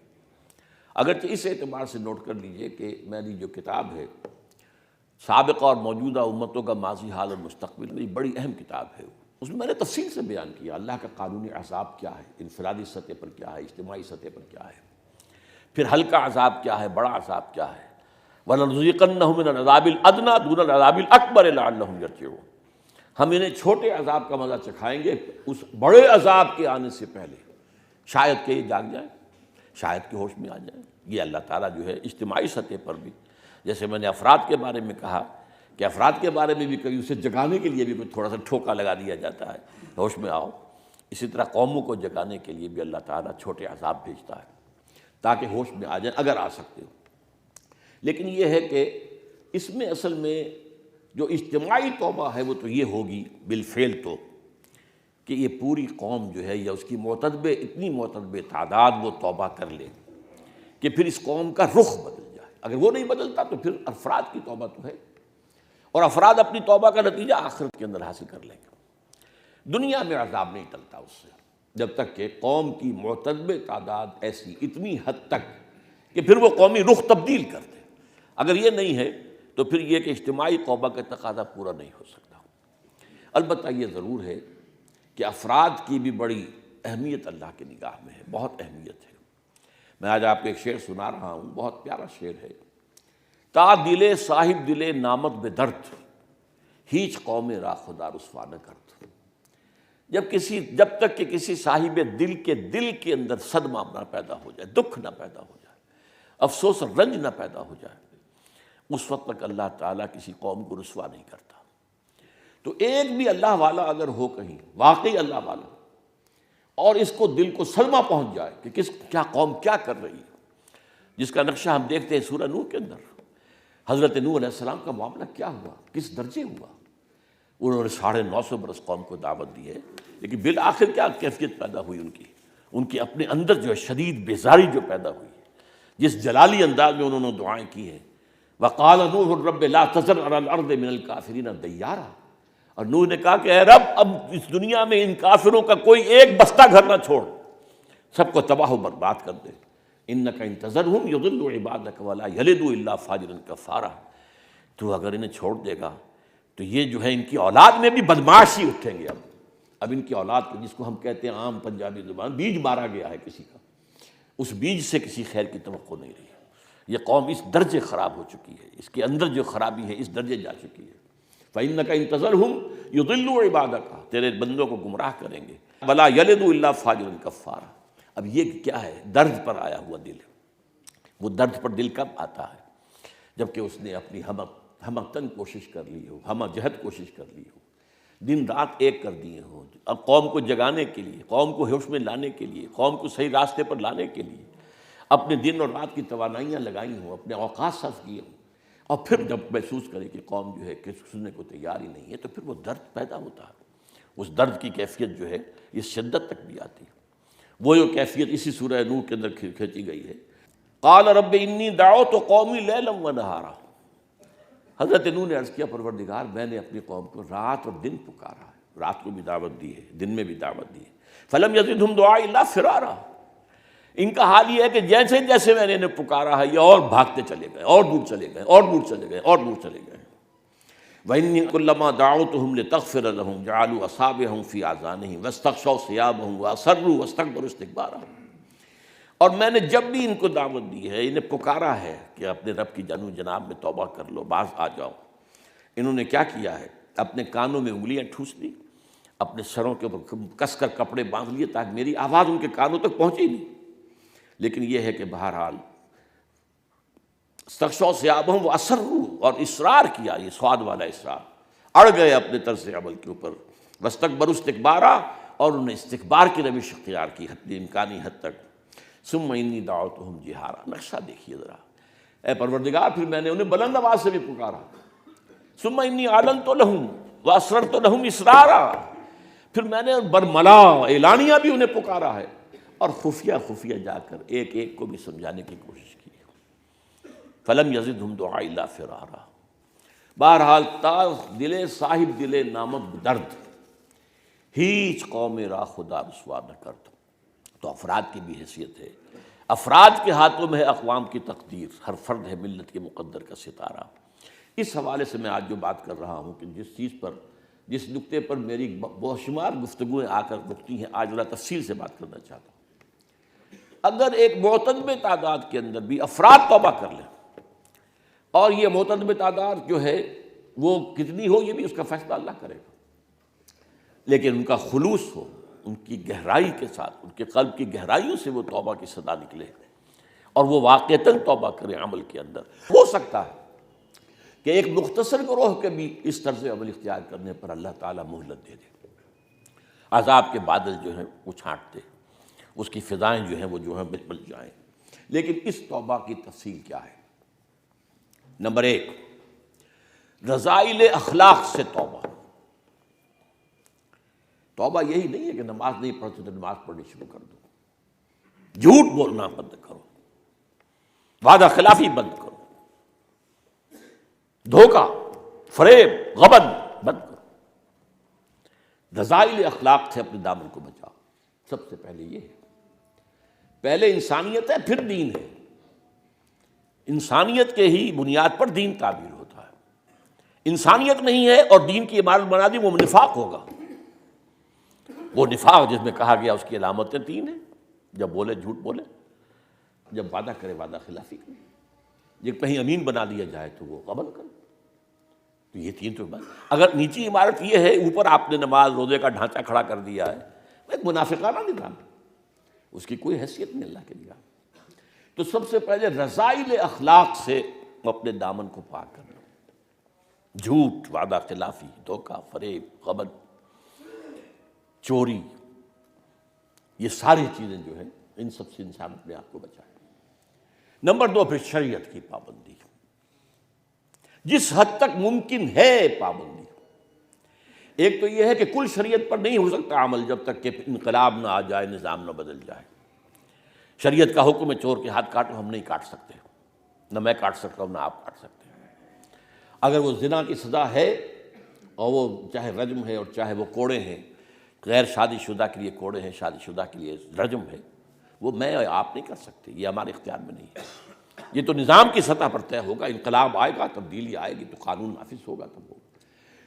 اگرچہ اس اعتبار سے نوٹ کر لیجئے کہ میری جو کتاب ہے سابقہ اور موجودہ امتوں کا ماضی، حال اور مستقبل، میری بڑی اہم کتاب ہے، اس میں نے تفصیل سے بیان کیا اللہ کا قانونی عذاب کیا ہے، انفرادی سطح پر کیا ہے، اجتماعی سطح پر کیا ہے، پھر ہلکا عذاب کیا ہے، بڑا عذاب کیا ہے، وَلَنُذِيقَنَّهُم مِّنَ الْعَذَابِ الْأَدْنَىٰ دُونَ الْعَذَابِ الْأَكْبَرِ لَعَلَّهُمْ يَرْجِعُونَ۔ ہم انہیں چھوٹے عذاب کا مزہ چکھائیں گے اس بڑے عذاب کے آنے سے پہلے، شاید کہ یہ جاگ جائیں، شاید کہ ہوش میں آ جائیں۔ یہ اللہ تعالیٰ جو ہے اجتماعی سطح پر بھی، جیسے میں نے افراد کے بارے میں کہا کہ افراد کے بارے میں بھی کبھی اسے جگانے کے لیے بھی کوئی تھوڑا سا ٹھوکا لگا دیا جاتا ہے، ہوش میں آؤ، اسی طرح قوموں کو جگانے کے لیے بھی اللہ تعالیٰ چھوٹے عذاب بھیجتا ہے تاکہ ہوش میں آ جائیں اگر آ سکتے ہو۔ لیکن یہ ہے کہ اس میں اصل میں جو اجتماعی توبہ ہے وہ تو یہ ہوگی بالفعل تو کہ یہ پوری قوم جو ہے یا اس کی اتنی معتدب تعداد وہ توبہ کر لے کہ پھر اس قوم کا رخ بدل جائے۔ اگر وہ نہیں بدلتا تو پھر افراد کی توبہ تو ہے، اور افراد اپنی توبہ کا نتیجہ آخرت کے اندر حاصل کر لیں گے۔ دنیا میں عذاب نہیں ٹلتا اس سے جب تک کہ قوم کی معتدب تعداد ایسی اتنی حد تک کہ پھر وہ قومی رخ تبدیل کر دے۔ اگر یہ نہیں ہے تو پھر یہ کہ اجتماعی توبہ کا تقاضا پورا نہیں ہو سکتا۔ البتہ یہ ضرور ہے کہ افراد کی بھی بڑی اہمیت اللہ کی نگاہ میں ہے، بہت اہمیت ہے۔ میں آج آپ کو ایک شعر سنا رہا ہوں، بہت پیارا شعر ہے۔ تا دل صاحب دل نامت بے درد، ہیچ قوم را خدا رسوا نہ کرد۔ جب تک کہ کسی صاحب دل کے اندر صدمہ نہ پیدا ہو جائے، دکھ نہ پیدا ہو جائے، افسوس اور رنج نہ پیدا ہو جائے، اس وقت تک اللہ تعالیٰ کسی قوم کو رسوا نہیں کرتا۔ تو ایک بھی اللہ والا اگر ہو کہیں، واقعی اللہ والا، اور اس کو دل کو صدمہ پہنچ جائے کہ کیا قوم کیا کر رہی ہے، جس کا نقشہ ہم دیکھتے ہیں سورہ نوح کے اندر، حضرت نوح علیہ السلام کا معاملہ کیا ہوا، کس درجے ہوا۔ انہوں نے 950 برس قوم کو دعوت دی ہے، لیکن بالآخر کیا کیفیت پیدا ہوئی ان کی اپنے اندر جو ہے شدید بیزاری جو پیدا ہوئی، جس جلالی انداز میں انہوں نے دعائیں کی ہیں۔ وقال نوح رب لا تذر علی الارض من الکافرین دیارا، اور نوح نے کہا کہ اے رب اب اس دنیا میں ان کافروں کا کوئی ایک بستہ گھر نہ چھوڑ، سب کو تباہ و برباد کر دے۔ انک ان تذرہم یضلوا عبادک ولا یلدوا الا فاجرا کفارا، تو اگر انہیں چھوڑ دے گا تو یہ جو ہے ان کی اولاد میں بھی بدماشی اٹھیں گے۔ اب ان کی اولاد کو، جس کو ہم کہتے ہیں عام پنجابی زبان بیج مارا گیا ہے کسی کا، اس بیج سے کسی خیر کی توقع نہیں رہی۔ یہ قوم اس درجے خراب ہو چکی ہے، اس کے اندر جو خرابی ہے اس درجے جا چکی ہے۔ فَإِنَّكَ إِن تَذَرْهُمْ يُضِلُّوا عِبَادَكَ، تیرے بندوں کو گمراہ کریں گے، وَلَا يَلِدُوا إِلَّا فَاجِرًا كَفَّارًا۔ اب یہ کیا ہے؟ درد پر آیا ہوا دل۔ وہ درد پر دل کب آتا ہے؟ جبکہ اس نے اپنی ہمہ کوشش کر لی ہو، ہمہ جہد کوشش کر لی ہو، دن رات ایک کر دیے ہوں، اب قوم کو جگانے کے لیے، قوم کو ہوش میں لانے کے لیے، قوم کو صحیح راستے پر لانے کے لیے اپنے دن اور رات کی توانائیاں لگائی ہوں، اپنے اوقات صرف کیے ہوں، اور پھر جب محسوس کرے کہ قوم جو ہے کہ سننے کو تیار ہی نہیں ہے، تو پھر وہ درد پیدا ہوتا ہے۔ اس درد کی کیفیت جو ہے اس شدت تک بھی آتی ہے۔ وہ جو کیفیت اسی سورہ نوح کے اندر کھینچی گئی ہے، قال رب انی دعوت قومی لیلا ونہارا۔ حضرت نوح نے عرض کیا پروردگار میں نے اپنی قوم کو رات اور دن پکارا ہے، رات کو بھی دعوت دی ہے، دن میں بھی دعوت دی ہے، فلم یزدہم دعائی الا فرارا۔ ان کا حال یہ ہے کہ جیسے جیسے میں نے انہیں پکارا ہے یہ اور بھاگتے چلے گئے، اور دور چلے گئے، اور دور چلے گئے، اور دور چلے گئے۔ وَإِنِّي كُلَّمَا دَعَوْتُهُمْ لِتَغْفِرَ لَهُمْ جَعَلُوا أَصَابِعَهُمْ فِي آذَانِهِمْ وَاسْتَغْشَوْا ثِيَابَهُمْ وَأَصَرُّوا وَاسْتَكْبَرُوا اسْتِكْبَارًا۔ اور میں نے جب بھی ان کو دعوت دی ہے، انہیں پکارا ہے کہ اپنے رب کی جناب میں توبہ کر لو، باز آ جاؤ، انہوں نے کیا کیا ہے؟ اپنے کانوں میں انگلیاں ٹھوس لی، اپنے سروں کے اوپر کس کر کپڑے باندھ لیے تاکہ میری آواز ان کے کانوں تک پہنچے نہیں۔ لیکن یہ ہے کہ بہرحال استغشوا ثیابہم واسروا، اور اصرار کیا، یہ سواد والا اصرار، اڑ گئے اپنے طرز عمل کے اوپر، واستکبروا استکبارا، اور انہوں نے استکبار کی روش اختیار کی حد امکانی حد تک۔ ثم انی دعوتہم جہارا۔ نقشہ دیکھیے ذرا، اے پروردگار پھر میں نے انہیں بلند آواز سے بھی پکارا، ثم انی اعلنت لہم واسررت لہم اسرارا، پھر میں نے برملا اعلانیہ بھی انہیں پکارا ہے اور خفیہ خفیہ جا کر ایک ایک کو بھی سمجھانے کی کوشش کی۔ فلم یزدہم دعائی الا فرارا، بہرحال تا دل صاحب دل نامک درد ہیچ قوم را خدا رسوا نہ کرد۔ تو افراد کی بھی حیثیت ہے، افراد کے ہاتھوں میں ہے اقوام کی تقدیر، ہر فرد ہے ملت کے مقدر کا ستارہ۔ اس حوالے سے میں آج جو بات کر رہا ہوں کہ جس چیز پر، جس نقطے پر میری بہت شمار گفتگویں آ کر رکتی ہیں، آج ذرا تفصیل سے بات کرنا چاہتا ہوں۔ اگر ایک معتدب تعداد کے اندر بھی افراد توبہ کر لیں، اور یہ معتدب تعداد جو ہے وہ کتنی ہو یہ بھی اس کا فیصلہ اللہ کرے گا، لیکن ان کا خلوص ہو، ان کی گہرائی کے ساتھ، ان کے قلب کی گہرائیوں سے وہ توبہ کی صدا نکلے اور وہ واقعتاً توبہ کرے عمل کے اندر، ہو سکتا ہے کہ ایک مختصر گروہ کے بھی اس طرز عمل اختیار کرنے پر اللہ تعالیٰ مہلت دے دے، عذاب کے بادل جو ہیں وہ چھانٹ دے، اس کی فضائیں جو ہیں وہ جو ہیں بل جائیں۔ لیکن اس توبہ کی تفصیل کیا ہے؟ نمبر ایک، رذائل اخلاق سے توبہ۔ توبہ یہی نہیں ہے کہ نماز نہیں پڑھتے تو نماز پڑھنی شروع کر دو، جھوٹ بولنا بند کرو، وعدہ خلافی بند کرو، دھوکہ، فریب، غبن بند کرو، رذائل اخلاق سے اپنے دامن کو بچاؤ۔ سب سے پہلے یہ ہے، پہلے انسانیت ہے پھر دین ہے، انسانیت کے ہی بنیاد پر دین تعبیر ہوتا ہے۔ انسانیت نہیں ہے اور دین کی عمارت بنا دی، وہ نفاق ہوگا، وہ نفاق جس میں کہا گیا اس کی علامتیں تین ہیں، جب بولے جھوٹ بولے، جب وعدہ کرے وعدہ خلافی کرے، جب کہیں امین بنا دیا جائے تو وہ غبن کرے۔ تو یہ تین تو بات، اگر نیچی عمارت یہ ہے، اوپر آپ نے نماز روزے کا ڈھانچہ کھڑا کر دیا ہے، ایک منافقانہ نظام ہے، اس کی کوئی حیثیت نہیں اللہ کے نگاہ۔ تو سب سے پہلے رذائل اخلاق سے اپنے دامن کو پاک کرنا، جھوٹ، وعدہ خلافی، دھوکہ، فریب، غبن، چوری، یہ ساری چیزیں جو ہیں ان سب سے انسان اپنے آپ کو بچائے۔ نمبر دو، پھر شریعت کی پابندی، جس حد تک ممکن ہے پابندی۔ ایک تو یہ ہے کہ کل شریعت پر نہیں ہو سکتا عمل جب تک کہ انقلاب نہ آ جائے، نظام نہ بدل جائے۔ شریعت کا حکم ہے چور کے ہاتھ کاٹو، ہم نہیں کاٹ سکتے، نہ میں کاٹ سکتا ہوں نہ آپ کاٹ سکتے۔ اگر وہ زنا کی سزا ہے اور وہ چاہے رجم ہے اور چاہے وہ کوڑے ہیں، غیر شادی شدہ کے لیے کوڑے ہیں، شادی شدہ کے لیے رجم ہے، وہ میں اور آپ نہیں کر سکتے، یہ ہمارے اختیار میں نہیں ہے، یہ تو نظام کی سطح پر طے ہوگا۔ انقلاب آئے گا، تبدیلی آئے گی تو قانون نافذ ہوگا تب ہوگا۔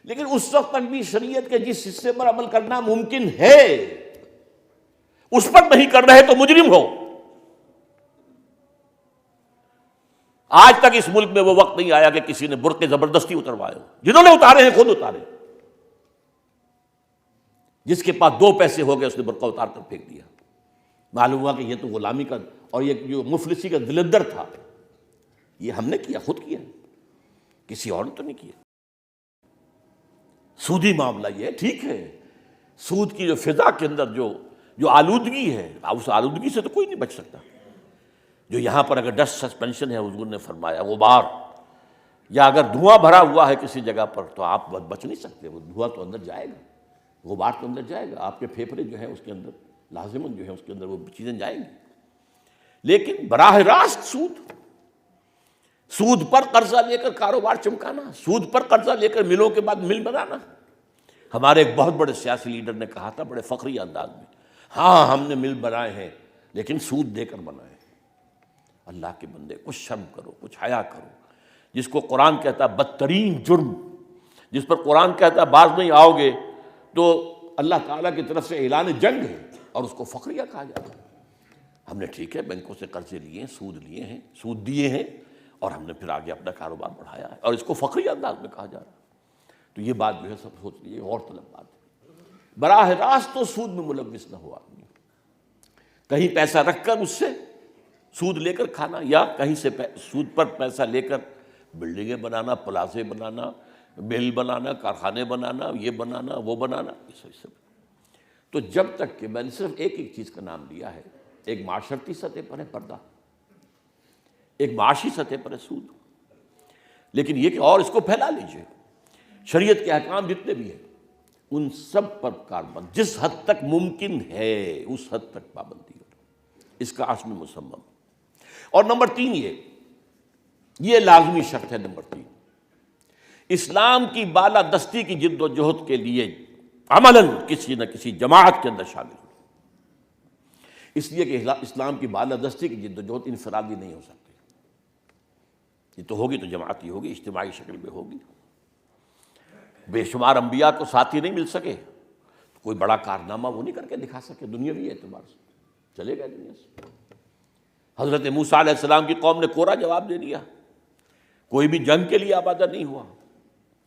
لیکن اس وقت تک بھی شریعت کے جس حصے پر عمل کرنا ممکن ہے اس پر نہیں کر رہے تو مجرم ہو۔ آج تک اس ملک میں وہ وقت نہیں آیا کہ کسی نے برقع زبردستی اتروائے ہو، جنہوں نے اتارے ہیں خود اتارے، جس کے پاس 2 پیسے ہو گئے اس نے برقع اتار کر پھینک دیا، معلوم ہوا کہ یہ تو غلامی کا اور یہ جو مفلسی کا دلدر تھا، یہ ہم نے کیا، خود کیا، کسی اور نے تو نہیں کیا۔ سودی معاملہ یہ ہے، ٹھیک ہے، سود کی جو فضا کے اندر جو آلودگی ہے، اس آلودگی سے تو کوئی نہیں بچ سکتا۔ جو یہاں پر اگر ڈسٹ سسپینشن ہے، حضور نے فرمایا، غبار، یا اگر دھواں بھرا ہوا ہے کسی جگہ پر تو آپ بچ نہیں سکتے، وہ دھواں تو اندر جائے گا، غبار تو اندر جائے گا، آپ کے پھیپھڑے جو ہیں اس کے اندر لازماً جو ہے اس کے اندر وہ چیزیں جائیں گی۔ لیکن براہ راست سود پر قرضہ لے کر کاروبار چمکانا، سود پر قرضہ لے کر ملوں کے بعد مل بنانا۔ ہمارے ایک بہت بڑے سیاسی لیڈر نے کہا تھا بڑے فخری انداز میں، ہاں ہم نے مل بنائے ہیں لیکن سود دے کر بنائے ہیں۔ اللہ کے بندے، کچھ شرم کرو، کچھ حیا کرو۔ جس کو قرآن کہتا ہے بدترین جرم، جس پر قرآن کہتا ہے باز نہیں آؤ گے، تو اللہ تعالیٰ کی طرف سے اعلان جنگ ہے اور اس کو فخریہ کہا جاتا ہے۔ ہم نے ٹھیک ہے بینکوں سے قرضے لیے ہیں، سود لیے ہیں، سود دیے ہیں، اور ہم نے پھر آگے اپنا کاروبار بڑھایا ہے اور اس کو فخری انداز میں کہا جا رہا ہے۔ تو یہ بات جو ہے سب سوچ لیجیے، غور طلب بات ہے۔ براہ راست تو سود میں ملوث نہ ہو آدمی، کہیں پیسہ رکھ کر اس سے سود لے کر کھانا، یا کہیں سے سود پر پیسہ لے کر بلڈنگیں بنانا، پلازے بنانا، مل بنانا، کارخانے بنانا، یہ بنانا وہ بنانا، یہ سب۔ تو جب تک کہ میں نے صرف ایک چیز کا نام لیا ہے، ایک معاشرتی سطح پر ہے پردہ، ایک معاشی سطح پر ہے سود، لیکن یہ کہ اور اس کو پھیلا لیجئے، شریعت کے احکام جتنے بھی ہیں ان سب پر کاربند جس حد تک ممکن ہے اس حد تک پابندی ہو، اس کا عزم مصمم۔ اور نمبر 3 یہ لازمی شرط ہے، نمبر 3 اسلام کی بالادستی کی جد و جہد کے لیے عملاً کسی نہ کسی جماعت کے اندر شامل ہو، اس لیے کہ اسلام کی بالادستی کی جد و جہد انفرادی نہیں ہو سکتی، یہ تو ہوگی تو جماعتی ہوگی، اجتماعی شکل میں ہوگی۔ بے شمار انبیاء کو ساتھی نہیں مل سکے، کوئی بڑا کارنامہ وہ نہیں کر کے دکھا سکے دنیاوی اعتبار سے، چلے گئے دنیا سے۔ حضرت موسیٰ علیہ السلام کی قوم نے کوڑا جواب دے دیا، کوئی بھی جنگ کے لیے آمادہ نہیں ہوا،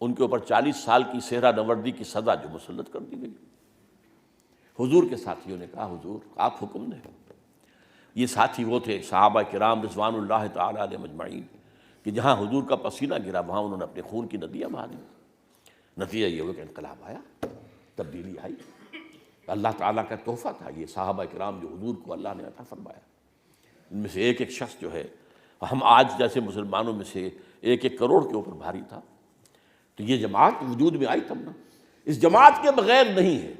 ان کے اوپر 40 سال کی صحرا نوردی کی سزا جو مسلط کر دی گئی۔ حضور کے ساتھیوں نے کہا حضور آپ حکم دیں۔ یہ ساتھی وہ تھے صحابہ کرام رضوان اللہ تعالی علیہ مجمعین کہ جہاں حضور کا پسینہ گرا وہاں انہوں نے اپنے خون کی ندیاں بہا دیں۔ نتیجہ یہ ہوا کہ انقلاب آیا، تبدیلی آئی، اللہ تعالیٰ کا تحفہ تھا یہ صحابہ کرام جو حضور کو اللہ نے عطا فرمایا۔ ان میں سے ایک ایک شخص جو ہے، ہم آج جیسے مسلمانوں میں سے 1 کروڑ کے اوپر بھاری تھا، تو یہ جماعت وجود میں آئی تب نا، اس جماعت کے بغیر نہیں ہے،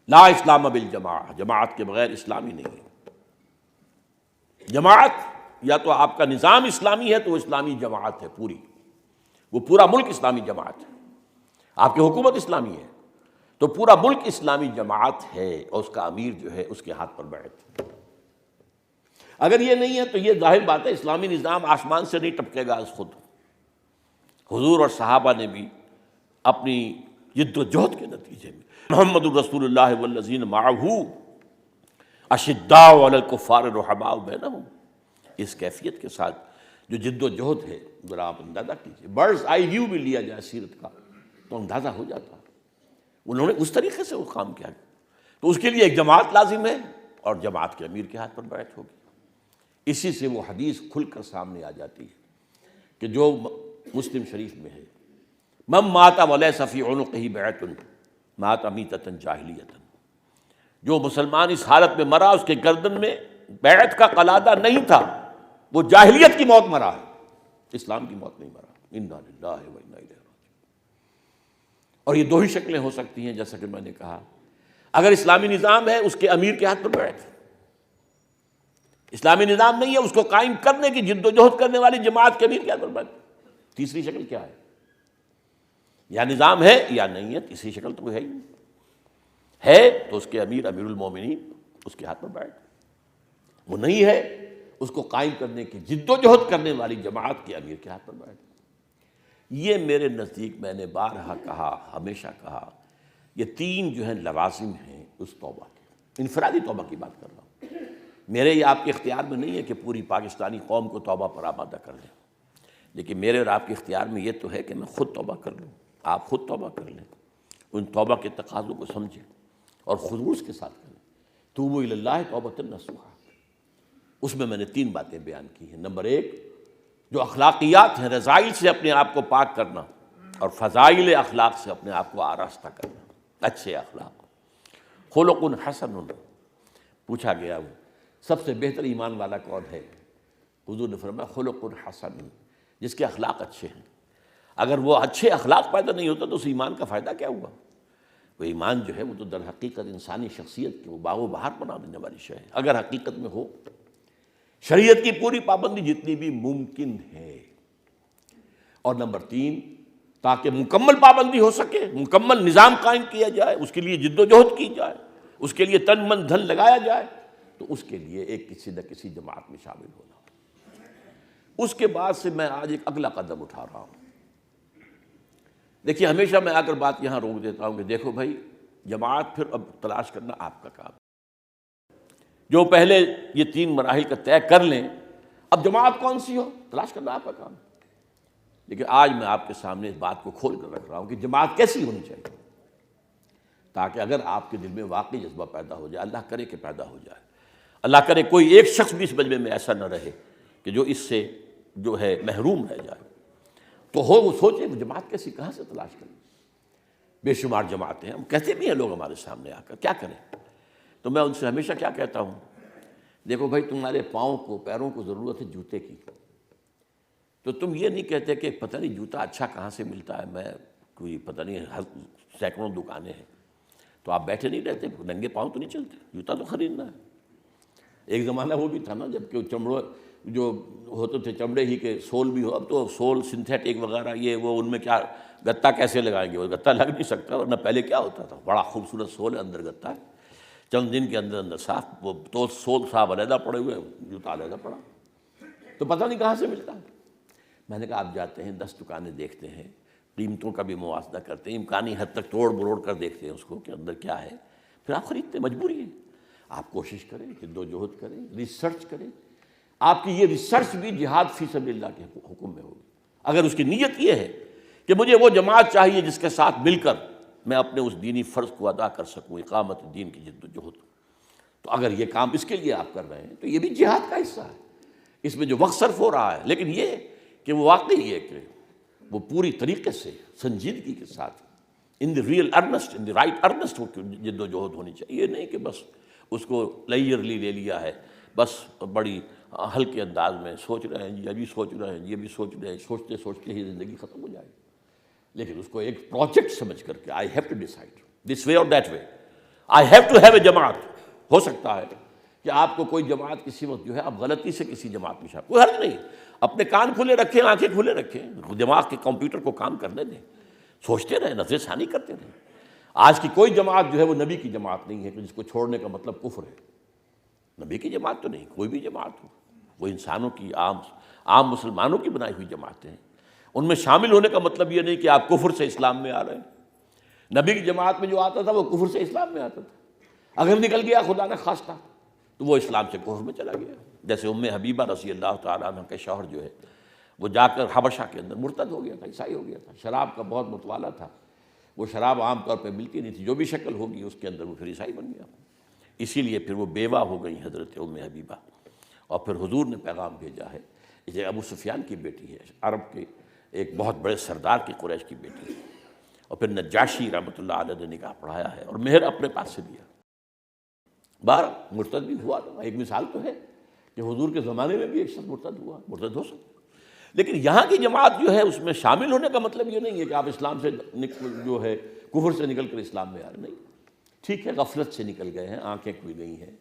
لا اسلام بالجماعہ، جماعت کے بغیر اسلامی نہیں ہے۔ جماعت یا تو آپ کا نظام اسلامی ہے تو وہ اسلامی جماعت ہے پوری، وہ پورا ملک اسلامی جماعت ہے، آپ کی حکومت اسلامی ہے تو پورا ملک اسلامی جماعت ہے، اور اس کا امیر جو ہے اس کے ہاتھ پر بیعت۔ اگر یہ نہیں ہے تو یہ ظاہر بات ہے اسلامی نظام آسمان سے نہیں ٹپکے گا از خود۔ حضور اور صحابہ نے بھی اپنی جد و جہد کے نتیجے میں محمد الرسول اللہ والذین معہ اشداء علی الکفار رحماء بینہم، اس کیفیت کے ساتھ جو جد و جہد ہے، ذرا آپ اندازہ کیجیے، برڈز آئی ویو بھی لیا جائے سیرت کا تو اندازہ ہو جاتا ہے انہوں نے اس طریقے سے وہ کام کیا۔ تو اس کے لیے ایک جماعت لازم ہے اور جماعت کے امیر کے ہاتھ پر بیعت ہوگی۔ اسی سے وہ حدیث کھل کر سامنے آ جاتی ہے کہ جو مسلم شریف میں ہے، من مات ولیس فی عنقہ بیعۃ مات میتۃ جاہلیۃ، جو مسلمان اس حالت میں مرا اس کے گردن میں بیعت کا قلادہ نہیں تھا، وہ جاہلیت کی موت مرا ہے، اسلام کی موت نہیں مرا۔ انا للہ و انا الیہ راجعون۔ اور یہ 2 ہی شکلیں ہو سکتی ہیں، جیسا کہ میں نے کہا، اگر اسلامی نظام ہے اس کے امیر کے ہاتھ پر بیعت، اسلامی نظام نہیں ہے اس کو قائم کرنے کی جد و جہد کرنے والی جماعت کے امیر کے ہاتھ پر بیعت۔ تیسری شکل کیا ہے؟ یا نظام ہے یا نہیں ہے، تیسری شکل تو ہے ہی نہیں، ہے تو اس کے امیر امیر المومنین اس کے ہاتھ پر بیعت، وہ نہیں ہے اس کو قائم کرنے کی جد و جہد کرنے والی جماعت کے امیر کے ہاتھ پر بیعت۔ یہ میرے نزدیک میں نے بارہا کہا، ہمیشہ کہا، یہ 3 جو ہیں لوازم ہیں اس توبہ کے۔ انفرادی توبہ کی بات کر رہا ہوں، میرے یہ آپ کے اختیار میں نہیں ہے کہ پوری پاکستانی قوم کو توبہ پر آمادہ کر لیں، لیکن میرے اور آپ کے اختیار میں یہ تو ہے کہ میں خود توبہ کر لوں، آپ خود توبہ کر لیں، ان توبہ کے تقاضوں کو سمجھیں اور خلوص کے ساتھ کریں۔ توبوا الی اللہ توبۃ نصوحا، اس میں نے 3 باتیں بیان کی ہیں۔ نمبر 1 جو اخلاقیات ہیں، رذائل سے اپنے آپ کو پاک کرنا، اور فضائل اخلاق سے اپنے آپ کو آراستہ کرنا، اچھے اخلاق۔ خلق حسن، پوچھا گیا وہ سب سے بہتر ایمان والا کون ہے؟ حضور نے فرمایا خلق حسن، جس کے اخلاق اچھے ہیں۔ اگر وہ اچھے اخلاق پیدا نہیں ہوتا تو اس ایمان کا فائدہ کیا ہوا؟ وہ ایمان جو ہے وہ تو در حقیقت انسانی شخصیت کو باغ و بہار بنا دینے والی شے ہے، اگر حقیقت میں ہو۔ شریعت کی پوری پابندی جتنی بھی ممکن ہے۔ اور نمبر 3 تاکہ مکمل پابندی ہو سکے، مکمل نظام قائم کیا جائے، اس کے لیے جد و جہد کی جائے، اس کے لیے تن من دھن لگایا جائے، تو اس کے لیے ایک کسی نہ کسی جماعت میں شامل ہونا۔ اس کے بعد سے میں آج ایک اگلا قدم اٹھا رہا ہوں۔ دیکھیے ہمیشہ میں آ کر بات یہاں روک دیتا ہوں کہ دیکھو بھائی، جماعت پھر اب تلاش کرنا آپ کا کام، جو پہلے یہ 3 مراحل کا طے کر لیں، اب جماعت کون سی ہو تلاش کرنا آپ کا کام۔ لیکن آج میں آپ کے سامنے اس بات کو کھول کر رکھ رہا ہوں کہ جماعت کیسی ہونی چاہیے، تاکہ اگر آپ کے دل میں واقعی جذبہ پیدا ہو جائے، اللہ کرے کہ پیدا ہو جائے، اللہ کرے کوئی ایک شخص بھی اس مجمع میں ایسا نہ رہے کہ جو اس سے جو ہے محروم رہ جائے، تو ہو وہ سوچے وہ جماعت کیسی، کہاں سے تلاش کریں۔ بے شمار جماعتیں ہیں، ہم کہتے بھی ہیں لوگ ہمارے سامنے آ کر کیا کریں، تو میں ان سے ہمیشہ کیا کہتا ہوں، دیکھو بھائی تمہارے پاؤں کو پیروں کو ضرورت ہے جوتے کی، تو تم یہ نہیں کہتے کہ پتہ نہیں جوتا اچھا کہاں سے ملتا ہے، میں کوئی پتہ نہیں سینکڑوں دکانیں ہیں، تو آپ بیٹھے نہیں رہتے، ننگے پاؤں تو نہیں چلتے، جوتا تو خریدنا ہے۔ ایک زمانہ وہ بھی تھا نا جب کہ چمڑے جو ہوتے تھے چمڑے ہی کے سول بھی ہو، اب تو سول سنتھیٹک وغیرہ یہ وہ، ان میں کیا گتا کیسے لگائیں گے، وہ گتا لگ نہیں سکتا، ورنہ پہلے کیا ہوتا تھا، بڑا خوبصورت سول ہے اندر گتا ہے، چند دن کے اندر اندر صاف، وہ تو سول صاحب علیحدہ پڑے ہوئے، جوتا علیحدہ پڑا، تو پتہ نہیں کہاں سے ملتا۔ میں نے کہا آپ جاتے ہیں 10 دکانیں دیکھتے ہیں، قیمتوں کا بھی موازنہ کرتے ہیں، امکانی حد تک توڑ مروڑ کر دیکھتے ہیں اس کو کہ اندر کیا ہے، پھر آپ خریدتے، مجبوری ہے۔ آپ کوشش کریں، جد و جہد کریں، ریسرچ کریں، آپ کی یہ ریسرچ بھی جہاد فی سبیل اللہ کے حکم میں ہوگی۔ اگر اس کی نیت یہ ہے کہ مجھے وہ جماعت چاہیے جس کے ساتھ مل کر میں اپنے اس دینی فرض کو ادا کر سکوں، اقامت دین کی جد و جہد، تو اگر یہ کام اس کے لیے آپ کر رہے ہیں تو یہ بھی جہاد کا حصہ ہے، اس میں جو وقت صرف ہو رہا ہے، لیکن یہ کہ وہ واقعی ہے کہ وہ پوری طریقے سے سنجیدگی کے ساتھ in the real earnest, in the right earnest جد و جہد ہونی چاہیے، یہ نہیں کہ بس اس کو لیئرلی لے لیا ہے، بس بڑی ہلکے انداز میں سوچ رہے ہیں جی، ابھی سوچ رہے ہیں، یہ بھی سوچ رہے ہیں، سوچتے سوچتے ہی زندگی ختم ہو جائے گی۔ لیکن اس کو ایک پروجیکٹ سمجھ کر کے I have to decide this way اور that way, I have to have a جماعت۔ ہو سکتا ہے کہ آپ کو کوئی جماعت کسی وقت جو ہے آپ غلطی سے کسی جماعت میں شامل، کوئی حرج نہیں، اپنے کان کھلے رکھیں، آنکھیں کھلے رکھیں، دماغ کے کمپیوٹر کو کام کرنے دیں، سوچتے رہیں، نظر ثانی کرتے رہیں۔ آج کی کوئی جماعت جو ہے وہ نبی کی جماعت نہیں ہے کہ جس کو چھوڑنے کا مطلب کفر ہے۔ نبی کی جماعت تو نہیں، کوئی بھی جماعت ہو، وہ انسانوں کی عام مسلمانوں کی بنائی ہوئی جماعتیں ہیں، ان میں شامل ہونے کا مطلب یہ نہیں کہ آپ کفر سے اسلام میں آ رہے ہیں۔ نبی کی جماعت میں جو آتا تھا وہ کفر سے اسلام میں آتا تھا، اگر نکل گیا خدا نہ خواستہ تو وہ اسلام سے کفر میں چلا گیا، جیسے ام حبیبہ رضی اللہ تعالیٰ عنہ کے شوہر جو ہے وہ جا کر حبشہ کے اندر مرتد ہو گیا تھا، عیسائی ہو گیا تھا، شراب کا بہت متوالا تھا، وہ شراب عام طور پہ ملتی نہیں تھی، جو بھی شکل ہوگی اس کے اندر وہ پھر عیسائی بن گیا، اسی لیے پھر وہ بیوہ ہو گئی حضرت ام حبیبہ، اور پھر حضور نے پیغام بھیجا ہے، یہ ابو سفیان کی بیٹی ہے، عرب کے ایک بہت بڑے سردار کی، قریش کی بیٹی ہے، اور پھر نجاشی رحمۃ اللہ علیہ نے نکاح پڑھایا ہے اور مہر اپنے پاس سے دیا، بار مرتد بھی ہوا تھا۔ ایک مثال تو ہے کہ حضور کے زمانے میں بھی ایک شخص مرتد ہوا، مرتد ہو سکتا، لیکن یہاں کی جماعت جو ہے اس میں شامل ہونے کا مطلب یہ نہیں ہے کہ آپ اسلام سے جو ہے کفر سے نکل کر اسلام میں آ رہے، نہیں، ٹھیک ہے غفلت سے نکل گئے ہیں، آنکھیں کھل گئی ہیں،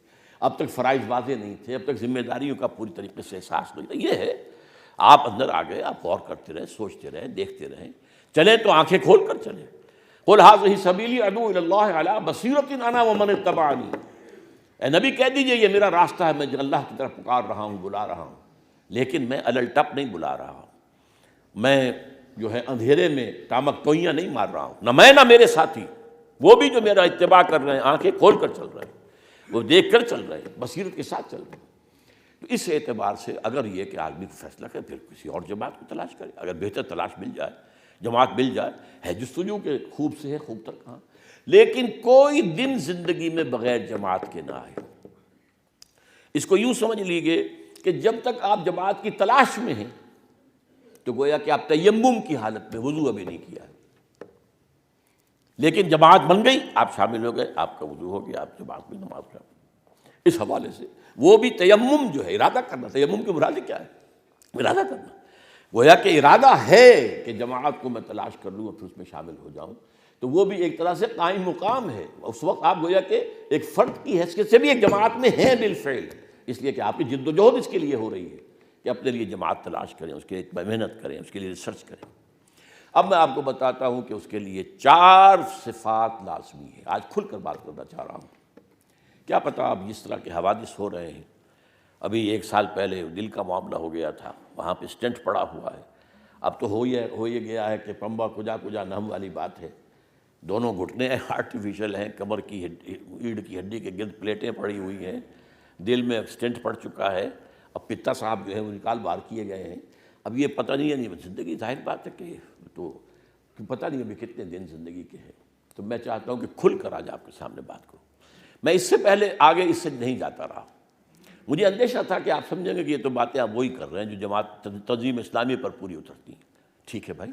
اب تک فرائض واضح نہیں تھے، اب تک ذمہ داریوں کا پوری طریقے سے احساس نہیں تھا، یہ ہے آپ اندر آ گئے، آپ غور کرتے رہیں، سوچتے رہیں، دیکھتے رہیں، چلیں تو آنکھیں کھول کر چلیں۔ قل ھذہ سبیلی ادعو الی اللہ علی بصیرۃ انا ومن اتبعنی، اے نبی کہہ دیجئے یہ میرا راستہ ہے، میں اللہ کی طرف پکار رہا ہوں، بلا رہا ہوں، لیکن میں الٹپ نہیں بلا رہا ہوں، میں جو ہے اندھیرے میں ٹامک ٹوئیاں نہیں مار رہا ہوں، نہ میں نہ میرے ساتھی، وہ بھی جو میرا اتباع کر رہے ہیں آنکھیں کھول کر چل رہے ہیں، وہ دیکھ کر چل رہے ہیں، بصیرت کے ساتھ چل رہے ہیں۔ تو اس اعتبار سے اگر یہ کہ آدمی کو فیصلہ کرے پھر کسی اور جماعت کو تلاش کرے، اگر بہتر تلاش مل جائے، جماعت مل جائے، ہے جستجو کے خوب سے ہے، خوب تر کہاں، لیکن کوئی دن زندگی میں بغیر جماعت کے نہ آئے۔ اس کو یوں سمجھ لیجیے کہ جب تک آپ جماعت کی تلاش میں ہیں تو گویا کہ آپ تیمم کی حالت میں، وضو ابھی نہیں کیا ہے، لیکن جماعت بن گئی، آپ شامل ہو گئے، آپ کا وضو ہو گیا، آپ جماعت میں نماز پڑھ۔ اس حوالے سے وہ بھی تیمم جو ہے ارادہ کرنا، تیمم کے مراد کیا ہے؟ ارادہ کرنا، گویا کہ ارادہ ہے کہ جماعت کو میں تلاش کر لوں اور پھر اس میں شامل ہو جاؤں، تو وہ بھی ایک طرح سے قائم مقام ہے، اس وقت آپ گویا کہ ایک فرد کی حیثیت سے بھی ایک جماعت میں ہیں بالفعل، اس لیے کہ آپ کی جد و جہد اس کے لیے ہو رہی ہے کہ اپنے لیے جماعت تلاش کریں، اس کے لیے محنت کریں، اس کے لیے ریسرچ کریں۔ اب میں آپ کو بتاتا ہوں کہ اس کے لیے 4 صفات لازمی ہے، آج کھل کر بات کرنا چاہ رہا ہوں۔ کیا پتہ اب جس طرح کے حوادث ہو رہے ہیں، ابھی 1 سال پہلے دل کا معاملہ ہو گیا تھا، وہاں پہ اسٹنٹ پڑا ہوا ہے، اب تو ہو یہ گیا ہے کہ پمبا کجا کجا نہم والی بات ہے، دونوں گھٹنے آرٹیفیشل ہیں، کمر کی ریڑھ کی ہڈی کے گرد پلیٹیں پڑی ہوئی ہیں، دل میں اسٹنٹ پڑ چکا ہے، اب پتا صاحب جو ہے وہ نکال باہر کیے گئے ہیں، اب یہ پتہ نہیں ہے، نہیں زندگی ظاہر بات ہے کہ تو پتہ نہیں ابھی کتنے دن زندگی کے ہیں، تو میں چاہتا ہوں کہ کھل کر آج آپ کے سامنے بات کروں۔ میں اس سے پہلے آگے اس سے نہیں جاتا رہا، مجھے اندیشہ تھا کہ آپ سمجھیں گے کہ یہ تو باتیں آپ وہی کر رہے ہیں جو جماعت تنظیم اسلامی پر پوری اترتی ہیں۔ ٹھیک ہے بھائی،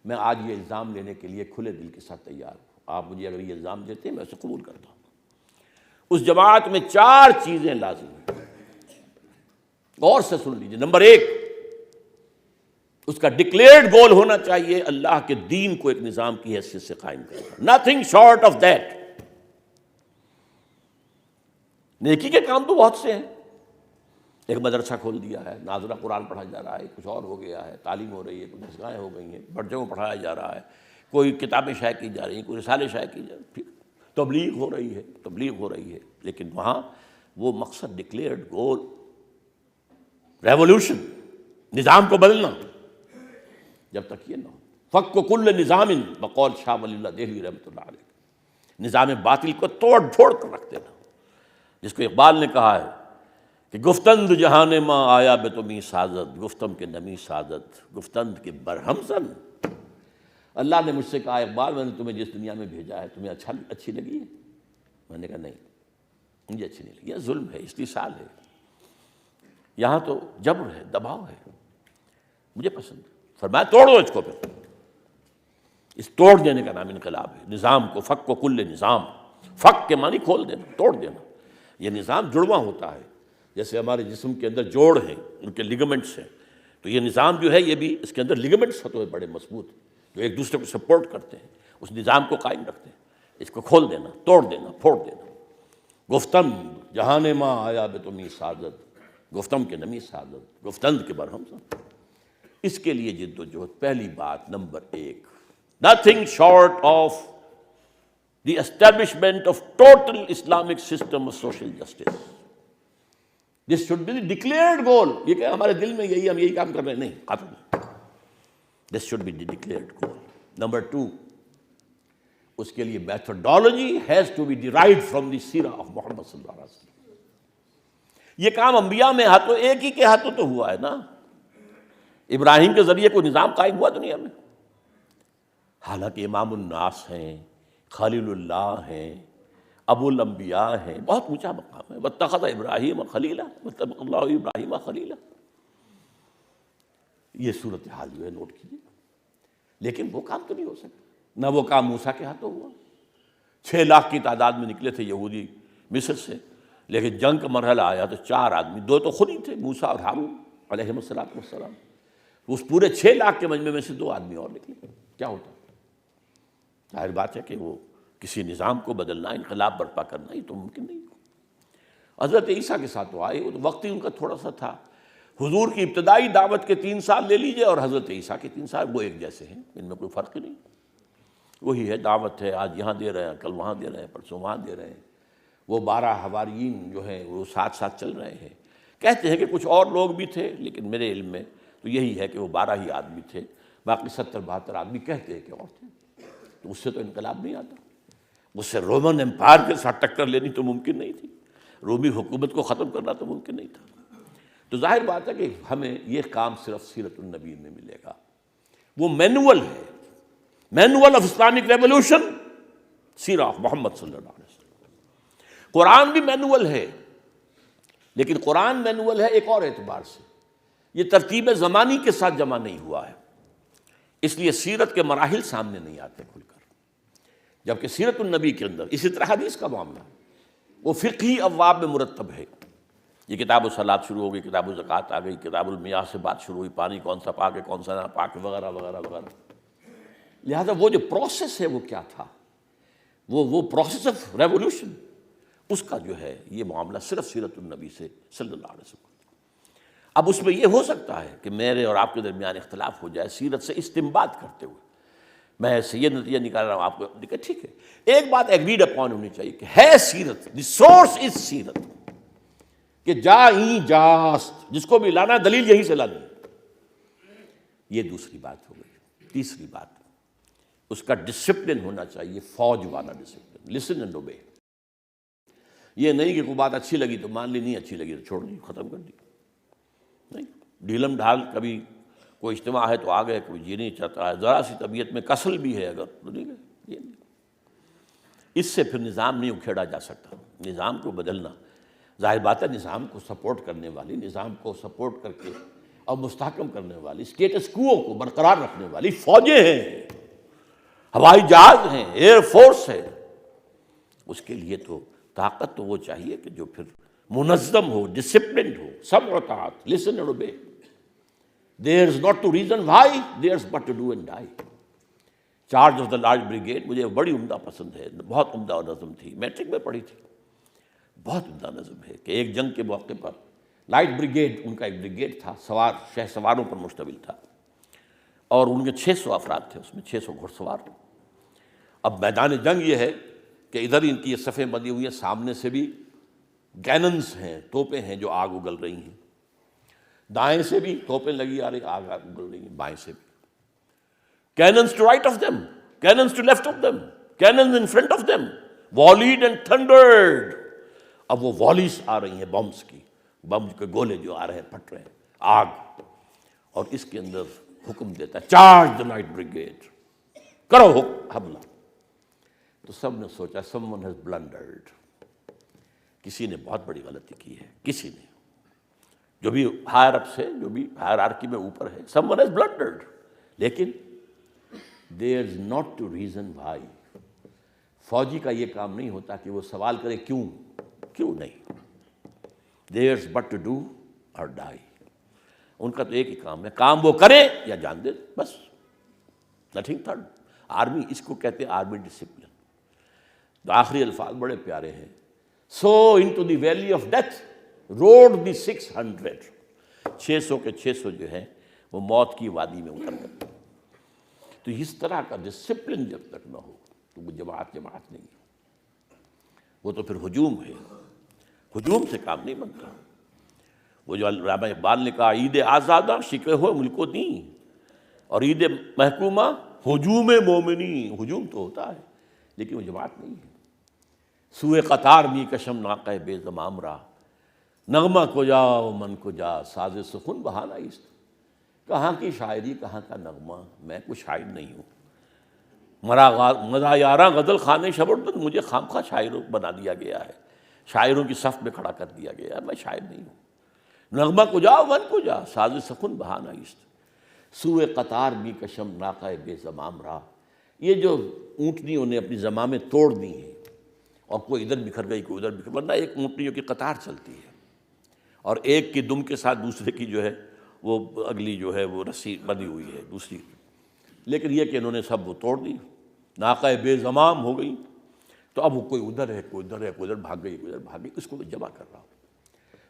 میں آج یہ الزام لینے کے لیے کھلے دل کے ساتھ تیار ہوں، آپ مجھے اگر یہ الزام دیتے ہیں میں اسے قبول کرتا ہوں۔ اس جماعت میں 4 چیزیں لازم ہیں، غور سے سن لیجیے، نمبر ایک، اس کا ڈکلیئرڈ گول ہونا چاہیے اللہ کے دین کو ایک نظام کی حیثیت سے قائم کرنا، نتھنگ شارٹ آف دیٹ۔ نیکی کے کام تو بہت سے ہیں، ایک مدرسہ کھول دیا ہے، ناظرہ قرآن پڑھا جا رہا ہے، کچھ اور ہو گیا ہے، تعلیم ہو رہی ہے، کچھ جگہیں ہو گئی ہیں، بڑھ جگہوں پڑھایا جا رہا ہے، کوئی کتابیں شائع کی جا رہی ہیں، کوئی رسالے شائع کی جا رہی ہیں، تبلیغ ہو رہی ہے، لیکن وہاں وہ مقصد ڈکلیئرڈ گول، ریولوشن، نظام کو بدلنا، جب تک یہ نہ ہو، فک و کل نظام بقول شاہ ولی اللہ دہلوی رحمۃ اللہ علیہ، نظام باطل کو توڑ پھوڑ کر رکھ دینا، جس کو اقبال نے کہا ہے کہ گفتند جہان ماں آیا بے تمی سازد، گفتم کے نمی سازد، گفتند کے برہم زن۔ اللہ نے مجھ سے کہا اقبال میں نے تمہیں جس دنیا میں بھیجا ہے تمہیں اچھی لگی ہے؟ میں نے کہا نہیں، مجھے اچھی نہیں لگی، یہ ظلم ہے، استحصال ہے، یہاں تو جبر ہے، دباؤ ہے، مجھے پسند ہے۔ فرمایا توڑ دو اس کو، پھر اس توڑ دینے کا نام انقلاب ہے، نظام کو، فک و کل نظام، فک کے معنی کھول دینا، توڑ دینا۔ یہ نظام جڑواں ہوتا ہے، جیسے ہمارے جسم کے اندر جوڑ ہیں، ان کے لیگمنٹس ہیں، تو یہ نظام جو ہے یہ بھی اس کے اندر لیگمنٹس ہوتے ہیں بڑے مضبوط، جو ایک دوسرے کو سپورٹ کرتے ہیں، اس نظام کو قائم رکھتے ہیں۔ اس کو کھول دینا، توڑ دینا، پھوڑ دینا۔ گفتم جہان ماں آیا بے تمی سعادت، گفتم کے نمی سعادت، گفتند کے برہم زن۔ اس کے لیے جد و جہد، پہلی بات، نمبر ایک، nothing short of the establishment of total Islamic system of social justice. This should be the declared goal. یہ کہ ہمارے دل میں یہی، ہم یہی کام کر رہے ہیں، نہیں، قطعاً this should be the declared goal. Number two, اس کے لیے methodology has to be derived from the سیرہ of محمد صلی اللہ علیہ وسلم۔ یہ کام انبیاء میں ہاتھوں، ایک ہی کے ہاتھوں تو ہوا ہے نا، ابراہیم کے ذریعے کوئی نظام قائم ہوا دنیا میں؟ حالانکہ امام الناس ہیں، خلیل اللہ ہیں، ابو الانبیاء ہیں، بہت اونچا مقام ہے، واتخذ ابراہیم خلیلا، واتخذ اللہ ابراہیم خلیلا۔ یہ صورتحال جو ہے نوٹ کیجیے، لیکن وہ کام تو نہیں ہو سکتا، نہ وہ کام موسیٰ کے ہاتھوں ہوا۔ 6 لاکھ کی تعداد میں نکلے تھے یہودی مصر سے، لیکن جنگ کا مرحلہ آیا تو 4 آدمی، 2 تو خود ہی تھے، موسیٰ اور ہارون علیہم السلام، اس پورے 6 لاکھ کے مجمع میں سے 2 آدمی اور نکلے، کیا ہوتا؟ ظاہر بات ہے کہ وہ کسی نظام کو بدلنا، انقلاب برپا کرنا، یہ تو ممکن نہیں۔ حضرت عیسیٰ کے ساتھ تو آئے، وہ وقت ہی ان کا تھوڑا سا تھا۔ حضور کی ابتدائی دعوت کے 3 سال لے لیجئے اور حضرت عیسیٰ کے 3 سال، وہ ایک جیسے ہیں، ان میں کوئی فرق ہی نہیں، وہی ہے، دعوت ہے، آج یہاں دے رہے ہیں، کل وہاں دے رہے ہیں، پرسوں وہاں دے رہے ہیں۔ وہ 12 حواریین جو ہیں وہ ساتھ ساتھ چل رہے ہیں۔ کہتے ہیں کہ کچھ اور لوگ بھی تھے، لیکن میرے علم میں تو یہی ہے کہ وہ 12 ہی آدمی تھے، باقی 70-72 آدمی کہتے ہیں کہ اور تھے۔ تو اس سے تو انقلاب نہیں آتا، اس سے رومن امپائر کے ساتھ ٹکر لینی تو ممکن نہیں تھی، رومی حکومت کو ختم کرنا تو ممکن نہیں تھا۔ تو ظاہر بات ہے کہ ہمیں یہ کام صرف سیرت النبی میں ملے گا۔ وہ مینول ہے، مینول آف اسلامک ریولوشن، سیرہ آف محمد صلی اللہ علیہ وسلم۔ قرآن بھی مینول ہے، لیکن قرآن مینول ہے ایک اور اعتبار سے، یہ ترتیب زمانی کے ساتھ جمع نہیں ہوا ہے، اس لیے سیرت کے مراحل سامنے نہیں آتے کھل کر، جبکہ سیرت النبی کے اندر اسی طرح حدیث کا معاملہ ہے، وہ فقہی ابواب میں مرتب ہے۔ یہ کتاب الصلاۃ شروع ہو گئی، کتاب الزکوٰۃ آ گئی، کتاب المیاہ سے بات شروع ہوئی، پانی کون سا پاک ہے کون سا نہ پاک ہے، وغیرہ وغیرہ وغیرہ۔ لہذا وہ جو پروسیس ہے وہ کیا تھا، وہ پروسیس آف ریولوشن، اس کا جو ہے یہ معاملہ صرف سیرت النبی سے صلی اللہ علیہ وسلم۔ اب اس میں یہ ہو سکتا ہے کہ میرے اور آپ کے درمیان اختلاف ہو جائے سیرت سے استنباط کرتے ہوئے، میں سے یہ نتیجہ نکال رہا ہوں، آپ کو دیکھیں ٹھیک ہے، ایک بات ایگریڈ اپون ہونی چاہیے کہ ہے سیرت، دی سورس از سیرت، کہ جاست، جس کو بھی لانا دلیل یہیں سے لانی۔ یہ دوسری بات ہو گئی۔ تیسری بات، اس کا ڈسپلن ہونا چاہیے، فوج والا ڈسپلن، لسن اینڈ اوبے۔ یہ نہیں کہ کوئی بات اچھی لگی تو مان لی، نہیں اچھی لگی تو چھوڑ دی، ختم کر دی، نہیں، ڈھیلم ڈھال، کبھی کوئی اجتماع ہے تو آ گئے، کوئی جی نہیں چاہتا ہے، ذرا سی طبیعت میں کسل بھی ہے اگر تو نہیں گئے، یہ نہیں۔ اس سے پھر نظام نہیں اکھیڑا جا سکتا۔ نظام کو بدلنا، ظاہر بات ہے نظام کو سپورٹ کرنے والی، نظام کو سپورٹ کر کے اور مستحکم کرنے والی، اسٹیٹس کو برقرار رکھنے والی فوجیں ہیں، ہوائی جہاز ہیں، ایئر فورس ہے۔ اس کے لیے تو طاقت تو وہ چاہیے کہ جو پھر منظم ہو، ڈسپلنڈ ہو، سمع و طاعت، listen and obey. There's not to reason why, there's but to do and die. Charge of the large brigade مجھے بڑی عمدہ پسند ہے، بہت عمدہ نظم تھی، میٹرک میں پڑھی تھی، بہت عمدہ نظم ہے کہ ایک جنگ کے موقع پر لائٹ بریگیڈ، ان کا ایک بریگیڈ تھا، سوار شہ سواروں پر مشتمل تھا، اور ان کے 600 افراد تھے، اس میں 600 گھڑ سوار. اب میدان جنگ یہ ہے کہ ادھر ان کی یہ صفیں بندی ہوئی ہیں، سامنے سے بھی کیننز ہیں، توپیں ہیں جو آگ اگل رہی ہیں، دائیں سے بھی توپیں لگی آ رہی، آگ اگل رہی ہیں، بائیں سے بھی. Cannons to right of them, cannons to left of them, cannons in front of them, volleyed and thundered. اب وہ والیز آ رہی ہیں بمس کی، بم کے گولے جو آ رہے ہیں، پھٹ رہے ہیں، آگ. اور اس کے اندر حکم دیتا ہے چارج دا لائٹ بریگیڈ، کرو حملہ. تو سب نے سوچا someone has blundered، کسی نے بہت بڑی غلطی کی ہے، کسی نے جو بھی ہائر اپ سے، جو بھی ہائرارکی میں اوپر ہے، someone has blundered. لیکن there's not to reason why. فوجی کا یہ کام نہیں ہوتا کہ وہ سوال کرے کیوں نہیں. there's but to do or die. ان کا تو ایک ہی کام ہے، کام وہ کرے یا جان دے، بس، nothing third. آرمی اس کو کہتے ہیں آرمی ڈسپلن. تو آخری الفاظ بڑے پیارے ہیں. so into the valley of death rode the 600. 600 کے 600 جو ہیں وہ موت کی وادی میں اتر گئے. تو اس طرح کا ڈسپلن جب تک نہ ہو تو وہ جماعت نہیں ہے، وہ تو پھر ہجوم ہے. ہجوم سے کام نہیں بنتا. وہ جو علامہ اقبال نے کہا عید آزادہ شکوے ہو ملک و دین، اور عید محکومہ ہجوم مومنی. ہجوم تو ہوتا ہے لیکن وہ جماعت نہیں ہے. سوئے قطار می کشم ناقہ بے زمام را، نغمہ کو جا و من کو جا، ساز سخن بہانہ است. کہاں کی شاعری، کہاں کا نغمہ، میں کوئی شاعر نہیں ہوں. مزا یاراں غزل خانے شبردن، مجھے خامخواہ شاعر بنا دیا گیا ہے، شاعروں کی صف میں کھڑا کر دیا گیا ہے، میں شاعر نہیں ہوں. نغمہ کو جا من کو جا، ساز سخن بہانہ است. سوئے قطار می کشم ناقہ بے زمام را. یہ جو اونٹنیوں نے اپنی زمامیں توڑ دی ہیں اور کوئی ادھر بکھر گئی، کوئی ادھر بکھر، ورنہ ایک اونٹنیوں کی قطار چلتی ہے اور ایک کی دم کے ساتھ دوسرے کی جو ہے وہ اگلی جو ہے وہ رسی بندھی ہوئی ہے دوسری. لیکن یہ کہ انہوں نے سب وہ توڑ دی، ناقہ بے زمام ہو گئی. تو اب وہ کوئی ادھر ہے، کوئی ادھر ہے، کوئی ادھر بھاگ گئی، کوئی ادھر بھاگ گئی، اس کو میں جمع کر رہا ہوں.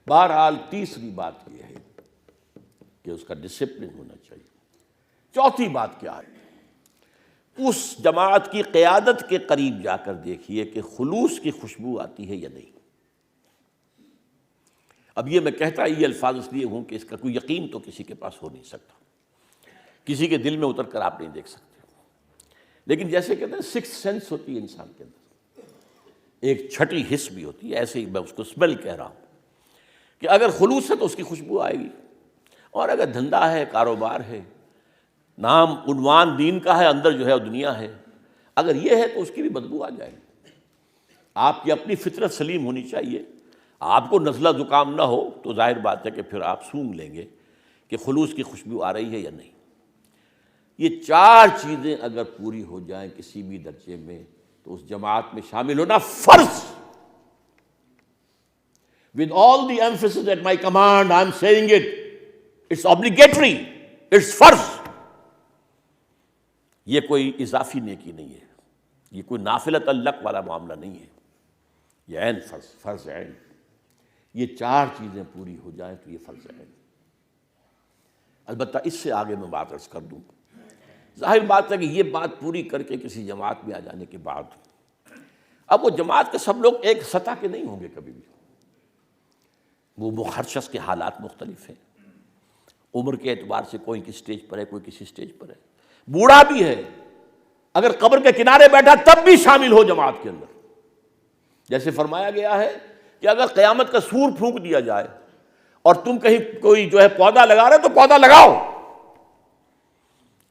بہرحال تیسری بات یہ ہے کہ اس کا ڈسپلن ہونا چاہیے. چوتھی بات کیا ہے؟ اس جماعت کی قیادت کے قریب جا کر دیکھیے کہ خلوص کی خوشبو آتی ہے یا نہیں. اب یہ میں کہتا یہ الفاظ اس لیے ہوں کہ اس کا کوئی یقین تو کسی کے پاس ہو نہیں سکتا، کسی کے دل میں اتر کر آپ نہیں دیکھ سکتے. لیکن جیسے کہتے ہیں سکس سینس ہوتی ہے انسان کے اندر، ایک چھٹی حس بھی ہوتی ہے، ایسے ہی میں اس کو اسمیل کہہ رہا ہوں کہ اگر خلوص ہے تو اس کی خوشبو آئے گی، اور اگر دھندا ہے، کاروبار ہے، نام عنوان دین کا ہے، اندر جو ہے وہ دنیا ہے، اگر یہ ہے تو اس کی بھی بدبو آ جائے گی. آپ کی اپنی فطرت سلیم ہونی چاہیے. آپ کو نزلہ زکام نہ ہو تو ظاہر بات ہے کہ پھر آپ سونگھ لیں گے کہ خلوص کی خوشبو آ رہی ہے یا نہیں. یہ چار چیزیں اگر پوری ہو جائیں کسی بھی درجے میں تو اس جماعت میں شامل ہونا فرض. With all the emphasis at my command, I am saying it. It's obligatory. It's فرض. یہ کوئی اضافی نیکی نہیں ہے، یہ کوئی نافلۃ اللق والا معاملہ نہیں ہے، یہ عین فرض عین. یہ چار چیزیں پوری ہو جائیں تو یہ فرض عین. البتہ اس سے آگے میں بات عرض کر دوں. ظاہر بات ہے کہ یہ بات پوری کر کے کسی جماعت میں آ جانے کے بعد اب وہ جماعت کے سب لوگ ایک سطح کے نہیں ہوں گے کبھی بھی. وہ ہر شخص کے حالات مختلف ہیں، عمر کے اعتبار سے کوئی کسی سٹیج پر ہے، کوئی کسی سٹیج پر ہے. بوڑھا بھی ہے، اگر قبر کے کنارے بیٹھا تب بھی شامل ہو جماعت کے اندر. جیسے فرمایا گیا ہے کہ اگر قیامت کا سور پھونک دیا جائے اور تم کہیں کوئی جو ہے پودا لگا رہے تو پودا لگاؤ.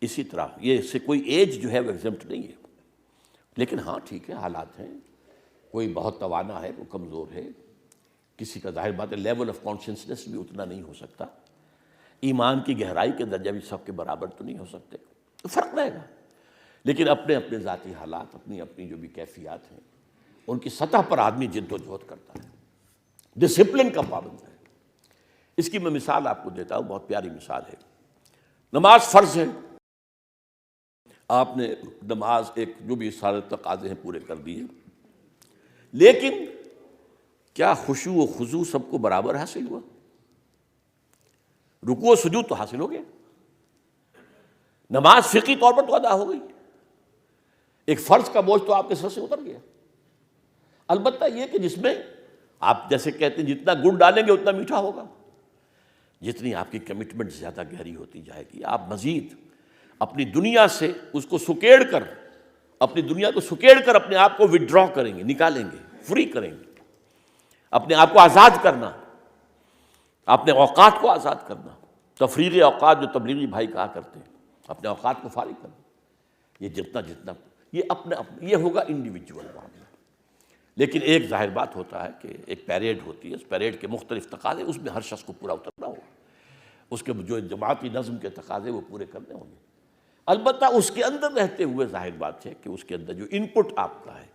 اسی طرح یہ اس سے کوئی ایج جو ہے وہ ایگزمپٹ نہیں ہے. لیکن ہاں ٹھیک ہے، حالات ہیں، کوئی بہت توانا ہے، کوئی کمزور ہے، کسی کا ظاہر بات ہے لیول آف کانشیسنس بھی اتنا نہیں ہو سکتا، ایمان کی گہرائی کے درجہ بھی سب کے برابر تو نہیں ہو سکتے، تو فرق رہے گا. لیکن اپنے اپنے ذاتی حالات، اپنی اپنی جو بھی کیفیات ہیں، ان کی سطح پر آدمی جد و جہد کرتا ہے. ڈسپلن کا پابند ہے۔ اس کی میں مثال آپ کو دیتا ہوں، بہت پیاری مثال ہے۔ نماز فرض ہے، آپ نے نماز ایک جو بھی سارے تقاضے ہیں پورے کر دیے، لیکن کیا خشوع و خضوع سب کو برابر حاصل ہوا؟ رکوع و سجود تو حاصل ہو گیا، نماز فقہی طور پر تو ادا ہو گئی، ایک فرض کا بوجھ تو آپ کے سر سے اتر گیا۔ البتہ یہ کہ جس میں آپ جیسے کہتے ہیں جتنا گڑ ڈالیں گے اتنا میٹھا ہوگا، جتنی آپ کی کمٹمنٹ زیادہ گہری ہوتی جائے گی، آپ مزید اپنی دنیا سے اس کو سکیڑ کر، اپنی دنیا کو سکیڑ کر اپنے آپ کو وڈرا کریں گے، نکالیں گے، فری کریں گے، اپنے آپ کو آزاد کرنا، اپنے اوقات کو آزاد کرنا، تفریغ اوقات جو تبلیغی بھائی کہا کرتے ہیں، اپنے اوقات کو فارغ کرنا، یہ جتنا یہ یہ ہوگا انڈیویجول معاملہ۔ لیکن ایک ظاہر بات ہوتا ہے کہ ایک پیریڈ ہوتی ہے، اس پیریڈ کے مختلف تقاضے، اس میں ہر شخص کو پورا اترنا ہوگا، اس کے جو جماعتی نظم کے تقاضے وہ پورے کرنے ہوں گے۔ البتہ اس کے اندر رہتے ہوئے ظاہر بات ہے کہ اس کے اندر جو ان پٹ آپ کا ہے،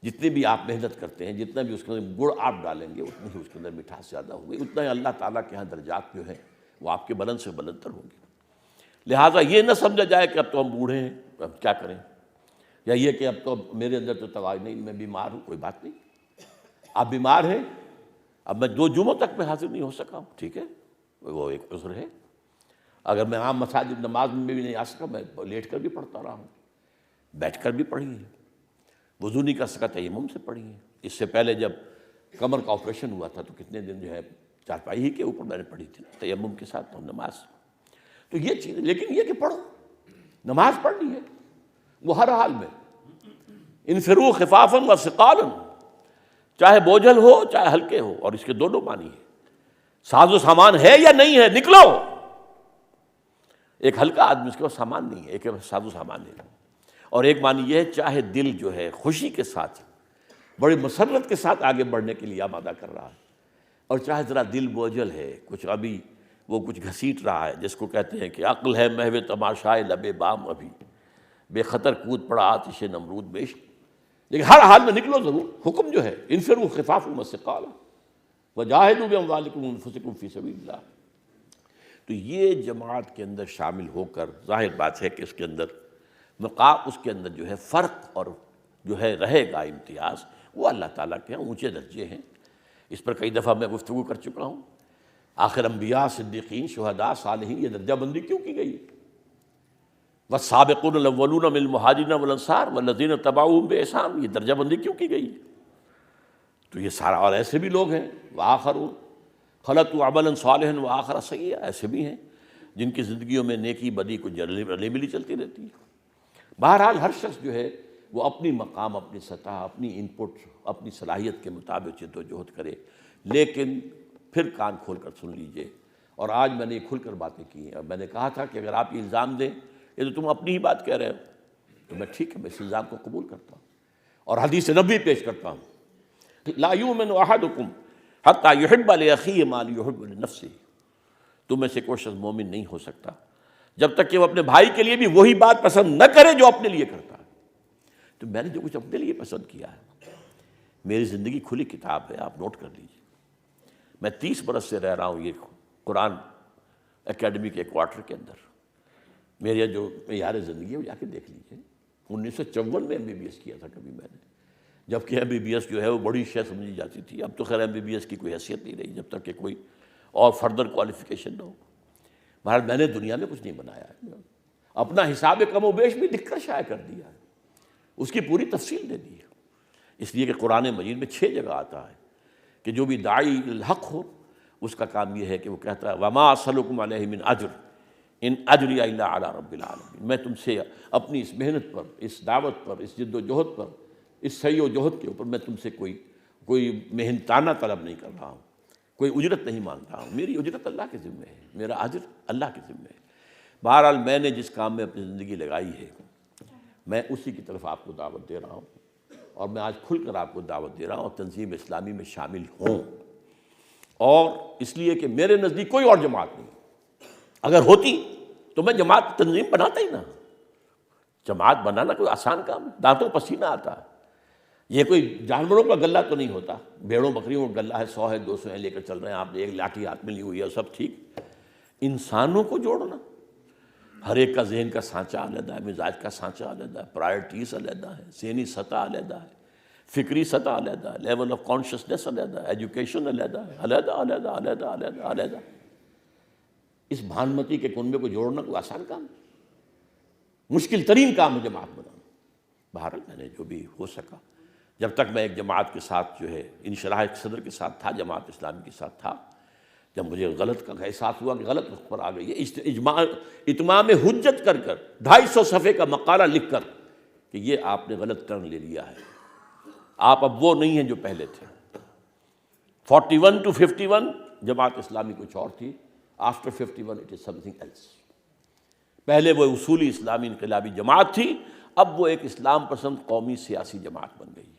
جتنی بھی آپ محنت کرتے ہیں، جتنا بھی اس کے اندر گڑ آپ ڈالیں گے، اتنی ہی اس کے اندر مٹھاس زیادہ ہوگی، اتنا ہی اللہ تعالیٰ کے ہاں درجات جو ہیں وہ آپ کے بلند سے بلند تر ہوں گے۔ لہٰذا یہ نہ سمجھا جائے کہ اب تو ہم بوڑھے ہیں، اب کیا کریں، یا یہ کہ اب تو میرے اندر تو توانائی نہیں، میں بیمار ہوں، کوئی بات نہیں، آپ بیمار ہیں، اب میں 2 جمعوں تک میں حاضر نہیں ہو سکا ہوں، ٹھیک ہے، وہ ایک عذر ہے۔ اگر میں عام مساجد نماز میں بھی نہیں آ سکا، میں لیٹ کر بھی پڑھتا رہا ہوں، بیٹھ کر بھی پڑھی ہے، وضو نہیں کر سکا تیمم سے پڑھی ہے۔ اس سے پہلے جب کمر کا آپریشن ہوا تھا تو کتنے دن جو ہے چارپائی ہی کے اوپر میں نے پڑھی تھی تیمم کے ساتھ نماز۔ تو یہ چیز، لیکن یہ کہ پڑھو، نماز پڑھنی ہے وہ ہر حال میں، انفروا خفافا و ثقالا، چاہے بوجھل ہو چاہے ہلکے ہو، اور اس کے دونوں معنی ہیں، ساز و سامان ہے یا نہیں ہے، نکلو۔ ایک ہلکا آدمی اس کے پاس سامان نہیں ہے، ایک ساز و سامان ہے، اور ایک معنی یہ ہے چاہے دل جو ہے خوشی کے ساتھ، بڑی مسرت کے ساتھ آگے بڑھنے کے لیے آمادہ کر رہا ہے، اور چاہے ذرا دل بوجھل ہے، کچھ ابھی وہ کچھ گھسیٹ رہا ہے، جس کو کہتے ہیں کہ عقل ہے محو تماشائے لبِ بام، ابھی بے خطر کود پڑا آتش نمرود میں عشق، لیکن ہر حال میں نکلو ضرور۔ حکم جو ہے انفروا خفافا وثقالا وجاہدوا باموالکم وانفسکم فی سبیل اللہ، تو یہ جماعت کے اندر شامل ہو کر ظاہر بات ہے کہ اس کے اندر مقام، اس کے اندر جو ہے فرق اور جو ہے رہے گا امتیاز، وہ اللہ تعالیٰ کے ہاں اونچے درجے ہیں۔ اس پر کئی دفعہ میں گفتگو کر چکا ہوں، آخر انبیاء، صدیقین، شہداء، صالحین، یہ درجہ بندی کیوں کی گئی؟ والسابقون الاولون من المہاجرین والانصار والذین اتبعوہم بإحسان، یہ درجہ بندی کیوں کی گئی؟ تو یہ سارا، اور ایسے بھی لوگ ہیں وآخرون خلطوا عملا صالحا وآخر سیئا، ایسے بھی ہیں جن کی زندگیوں میں نیکی بدی کو رلی ملی چلتی رہتی ہے۔ بہرحال ہر شخص جو ہے وہ اپنی مقام، اپنی سطح، اپنی ان پٹ، اپنی صلاحیت کے مطابق جد و جہد کرے، لیکن پھر کان کھول کر سن لیجئے۔ اور آج میں نے کھل کر باتیں کی ہیں، اور میں نے کہا تھا کہ اگر آپ یہ الزام دیں یہ تو تم اپنی ہی بات کہہ رہے ہو، تو میں ٹھیک ہے، میں اس الزام کو قبول کرتا ہوں اور حدیث نبوی پیش کرتا ہوں، لا یؤمن احدکم حتی یحب لاخیہ ما یحب لنفسہ، تم میں سے کوئی شخص مومن نہیں ہو سکتا جب تک کہ وہ اپنے بھائی کے لیے بھی وہی بات پسند نہ کرے جو اپنے لیے کرتا ہے۔ تو میں نے جو کچھ اپنے لیے پسند کیا ہے، میری زندگی کھلی کتاب ہے، آپ نوٹ کر لیجیے۔ میں 30 برس سے رہ رہا ہوں یہ قرآن اکیڈمی کے کوارٹر کے اندر، میرا جو معیار زندگی ہے وہ جا کے دیکھ لیجیے۔ 1954 میں MBBS کیا تھا کبھی میں نے، جبکہ MBBS جو ہے وہ بڑی شے سمجھی جاتی تھی، اب تو خیر MBBS کی کوئی حیثیت نہیں رہی جب تک کہ کوئی اور فردر کوالیفیکیشن نہ ہو۔ بہرحال میں نے دنیا میں کچھ نہیں بنایا ہے، اپنا حساب کم و بیش بھی لکھ کر شائع کر دیا ہے، اس کی پوری تفصیل دے دی ہے، اس لیے کہ قرآن مجید میں 6 جگہ آتا ہے کہ جو بھی داعی الحق ہو اس کا کام یہ ہے کہ وہ کہتا ہے وما اسألکم علیہ من اجر ان اجری الا علی رب العالمین، میں تم سے اپنی اس محنت پر، اس دعوت پر، اس جد و جہد پر، اس سعی و جہد کے اوپر میں تم سے کوئی محنتانہ طلب نہیں کر رہا ہوں، کوئی اجرت نہیں مانگ رہا ہوں، میری اجرت اللہ کے ذمہ ہے، میرا اجر اللہ کے ذمہ ہے۔ بہرحال میں نے جس کام میں اپنی زندگی لگائی ہے میں اسی کی طرف آپ کو دعوت دے رہا ہوں، اور میں آج کھل کر آپ کو دعوت دے رہا ہوں تنظیم اسلامی میں شامل ہوں، اور اس لیے کہ میرے نزدیک کوئی اور جماعت نہیں، اگر ہوتی تو میں جماعت تنظیم بناتا ہی نہ۔ جماعت بنانا کوئی آسان کام ہے، دانتوں پسینہ آتا ہے، یہ کوئی جانوروں کا غلہ تو نہیں ہوتا، بھیڑوں بکریوں کا غلہ ہے، 100 ہے 200 ہے لے کر چل رہے ہیں آپ، ایک لاٹھی ہاتھ میں لی ہوئی ہے سب ٹھیک۔ انسانوں کو جوڑنا، ہر ایک کا ذہن کا سانچہ علیحدہ ہے، مزاج کا سانچہ علیحدہ ہے، پرائرٹیز علیحدہ ہے، ذہنی سطح علیحدہ ہے، فکری سطح علیحدہ ہے، لیول آف کانشسنس علیحدہ ہے، ایجوکیشن علیحدہ ہے، علیحدہ علیحدہ علیحدہ علیحدہ علیحدہ۔ اس بھانمتی کے کنبے کو جوڑنا کوئی آسان کام نہیں، مشکل ترین کام ہے جماعت بنانا۔ بہرحال میں نے جو بھی ہو سکا، جب تک میں ایک جماعت کے ساتھ جو ہے انشراح صدر کے ساتھ تھا، جماعت اسلامی کے ساتھ تھا، جب مجھے غلط کا احساس ہوا کہ غلط وقت پر آ گئی ہے، اتمام حجت کر 250 صفحے کا مقالہ لکھ کر کہ یہ آپ نے غلط ٹرن لے لیا ہے، آپ اب وہ نہیں ہیں جو پہلے تھے۔ 41 to 51 جماعت اسلامی کچھ اور تھی، after 51 it is something else. پہلے وہ اصولی اسلامی انقلابی جماعت تھی، اب وہ ایک اسلام پسند قومی سیاسی جماعت بن گئی ہے۔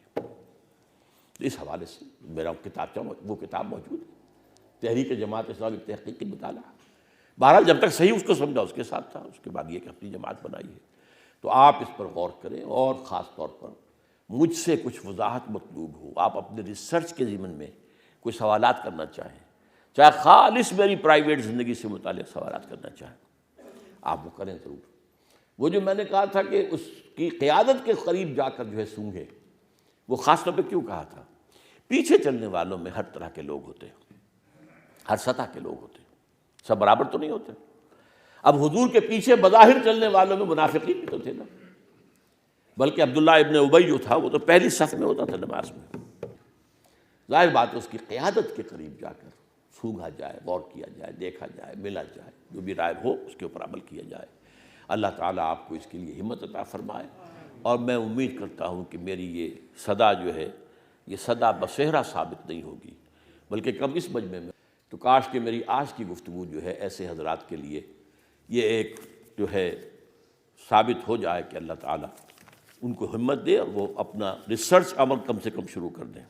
اس حوالے سے میرا وہ کتاب موجود ہے، تحریک جماعت اسلامی تحقیقی مطالعہ۔ بہرحال جب تک صحیح اس کو سمجھا اس کے ساتھ تھا، اس کے بعد یہ کہ اپنی جماعت بنائی ہے۔ تو آپ اس پر غور کریں، اور خاص طور پر مجھ سے کچھ وضاحت مطلوب ہو، آپ اپنے ریسرچ کے ضمن میں کوئی سوالات کرنا چاہیں، چاہے خالص میری پرائیویٹ زندگی سے متعلق سوالات کرنا چاہیں، آپ وہ کریں ضرور۔ وہ جو میں نے کہا تھا کہ اس کی قیادت کے قریب جا کر جو ہے سونگھے، وہ خاص طور پہ کیوں کہا تھا؟ پیچھے چلنے والوں میں ہر طرح کے لوگ ہوتے ہیں، ہر سطح کے لوگ ہوتے ہیں، سب برابر تو نہیں ہوتے۔ اب حضور کے پیچھے بظاہر چلنے والوں میں منافقین بھی تو تھے نا، بلکہ عبداللہ ابن ابی جو تھا وہ تو پہلی صف میں ہوتا تھا نماز میں۔ ظاہر بات ہے اس کی قیادت کے قریب جا کر سونگھا جائے، غور کیا جائے، دیکھا جائے، ملا جائے، جو بھی رائے ہو اس کے اوپر عمل کیا جائے۔ اللہ تعالیٰ آپ کو اس کے لیے ہمت عطا فرمائے، اور میں امید کرتا ہوں کہ میری یہ صدا جو ہے یہ صدا بصیرہ ثابت نہیں ہوگی، بلکہ کم اس مجمع میں تو کاش کہ میری آج کی گفتگو جو ہے ایسے حضرات کے لیے یہ ایک جو ہے ثابت ہو جائے کہ اللہ تعالیٰ ان کو ہمت دے اور وہ اپنا ریسرچ عمل کم سے کم شروع کر دیں۔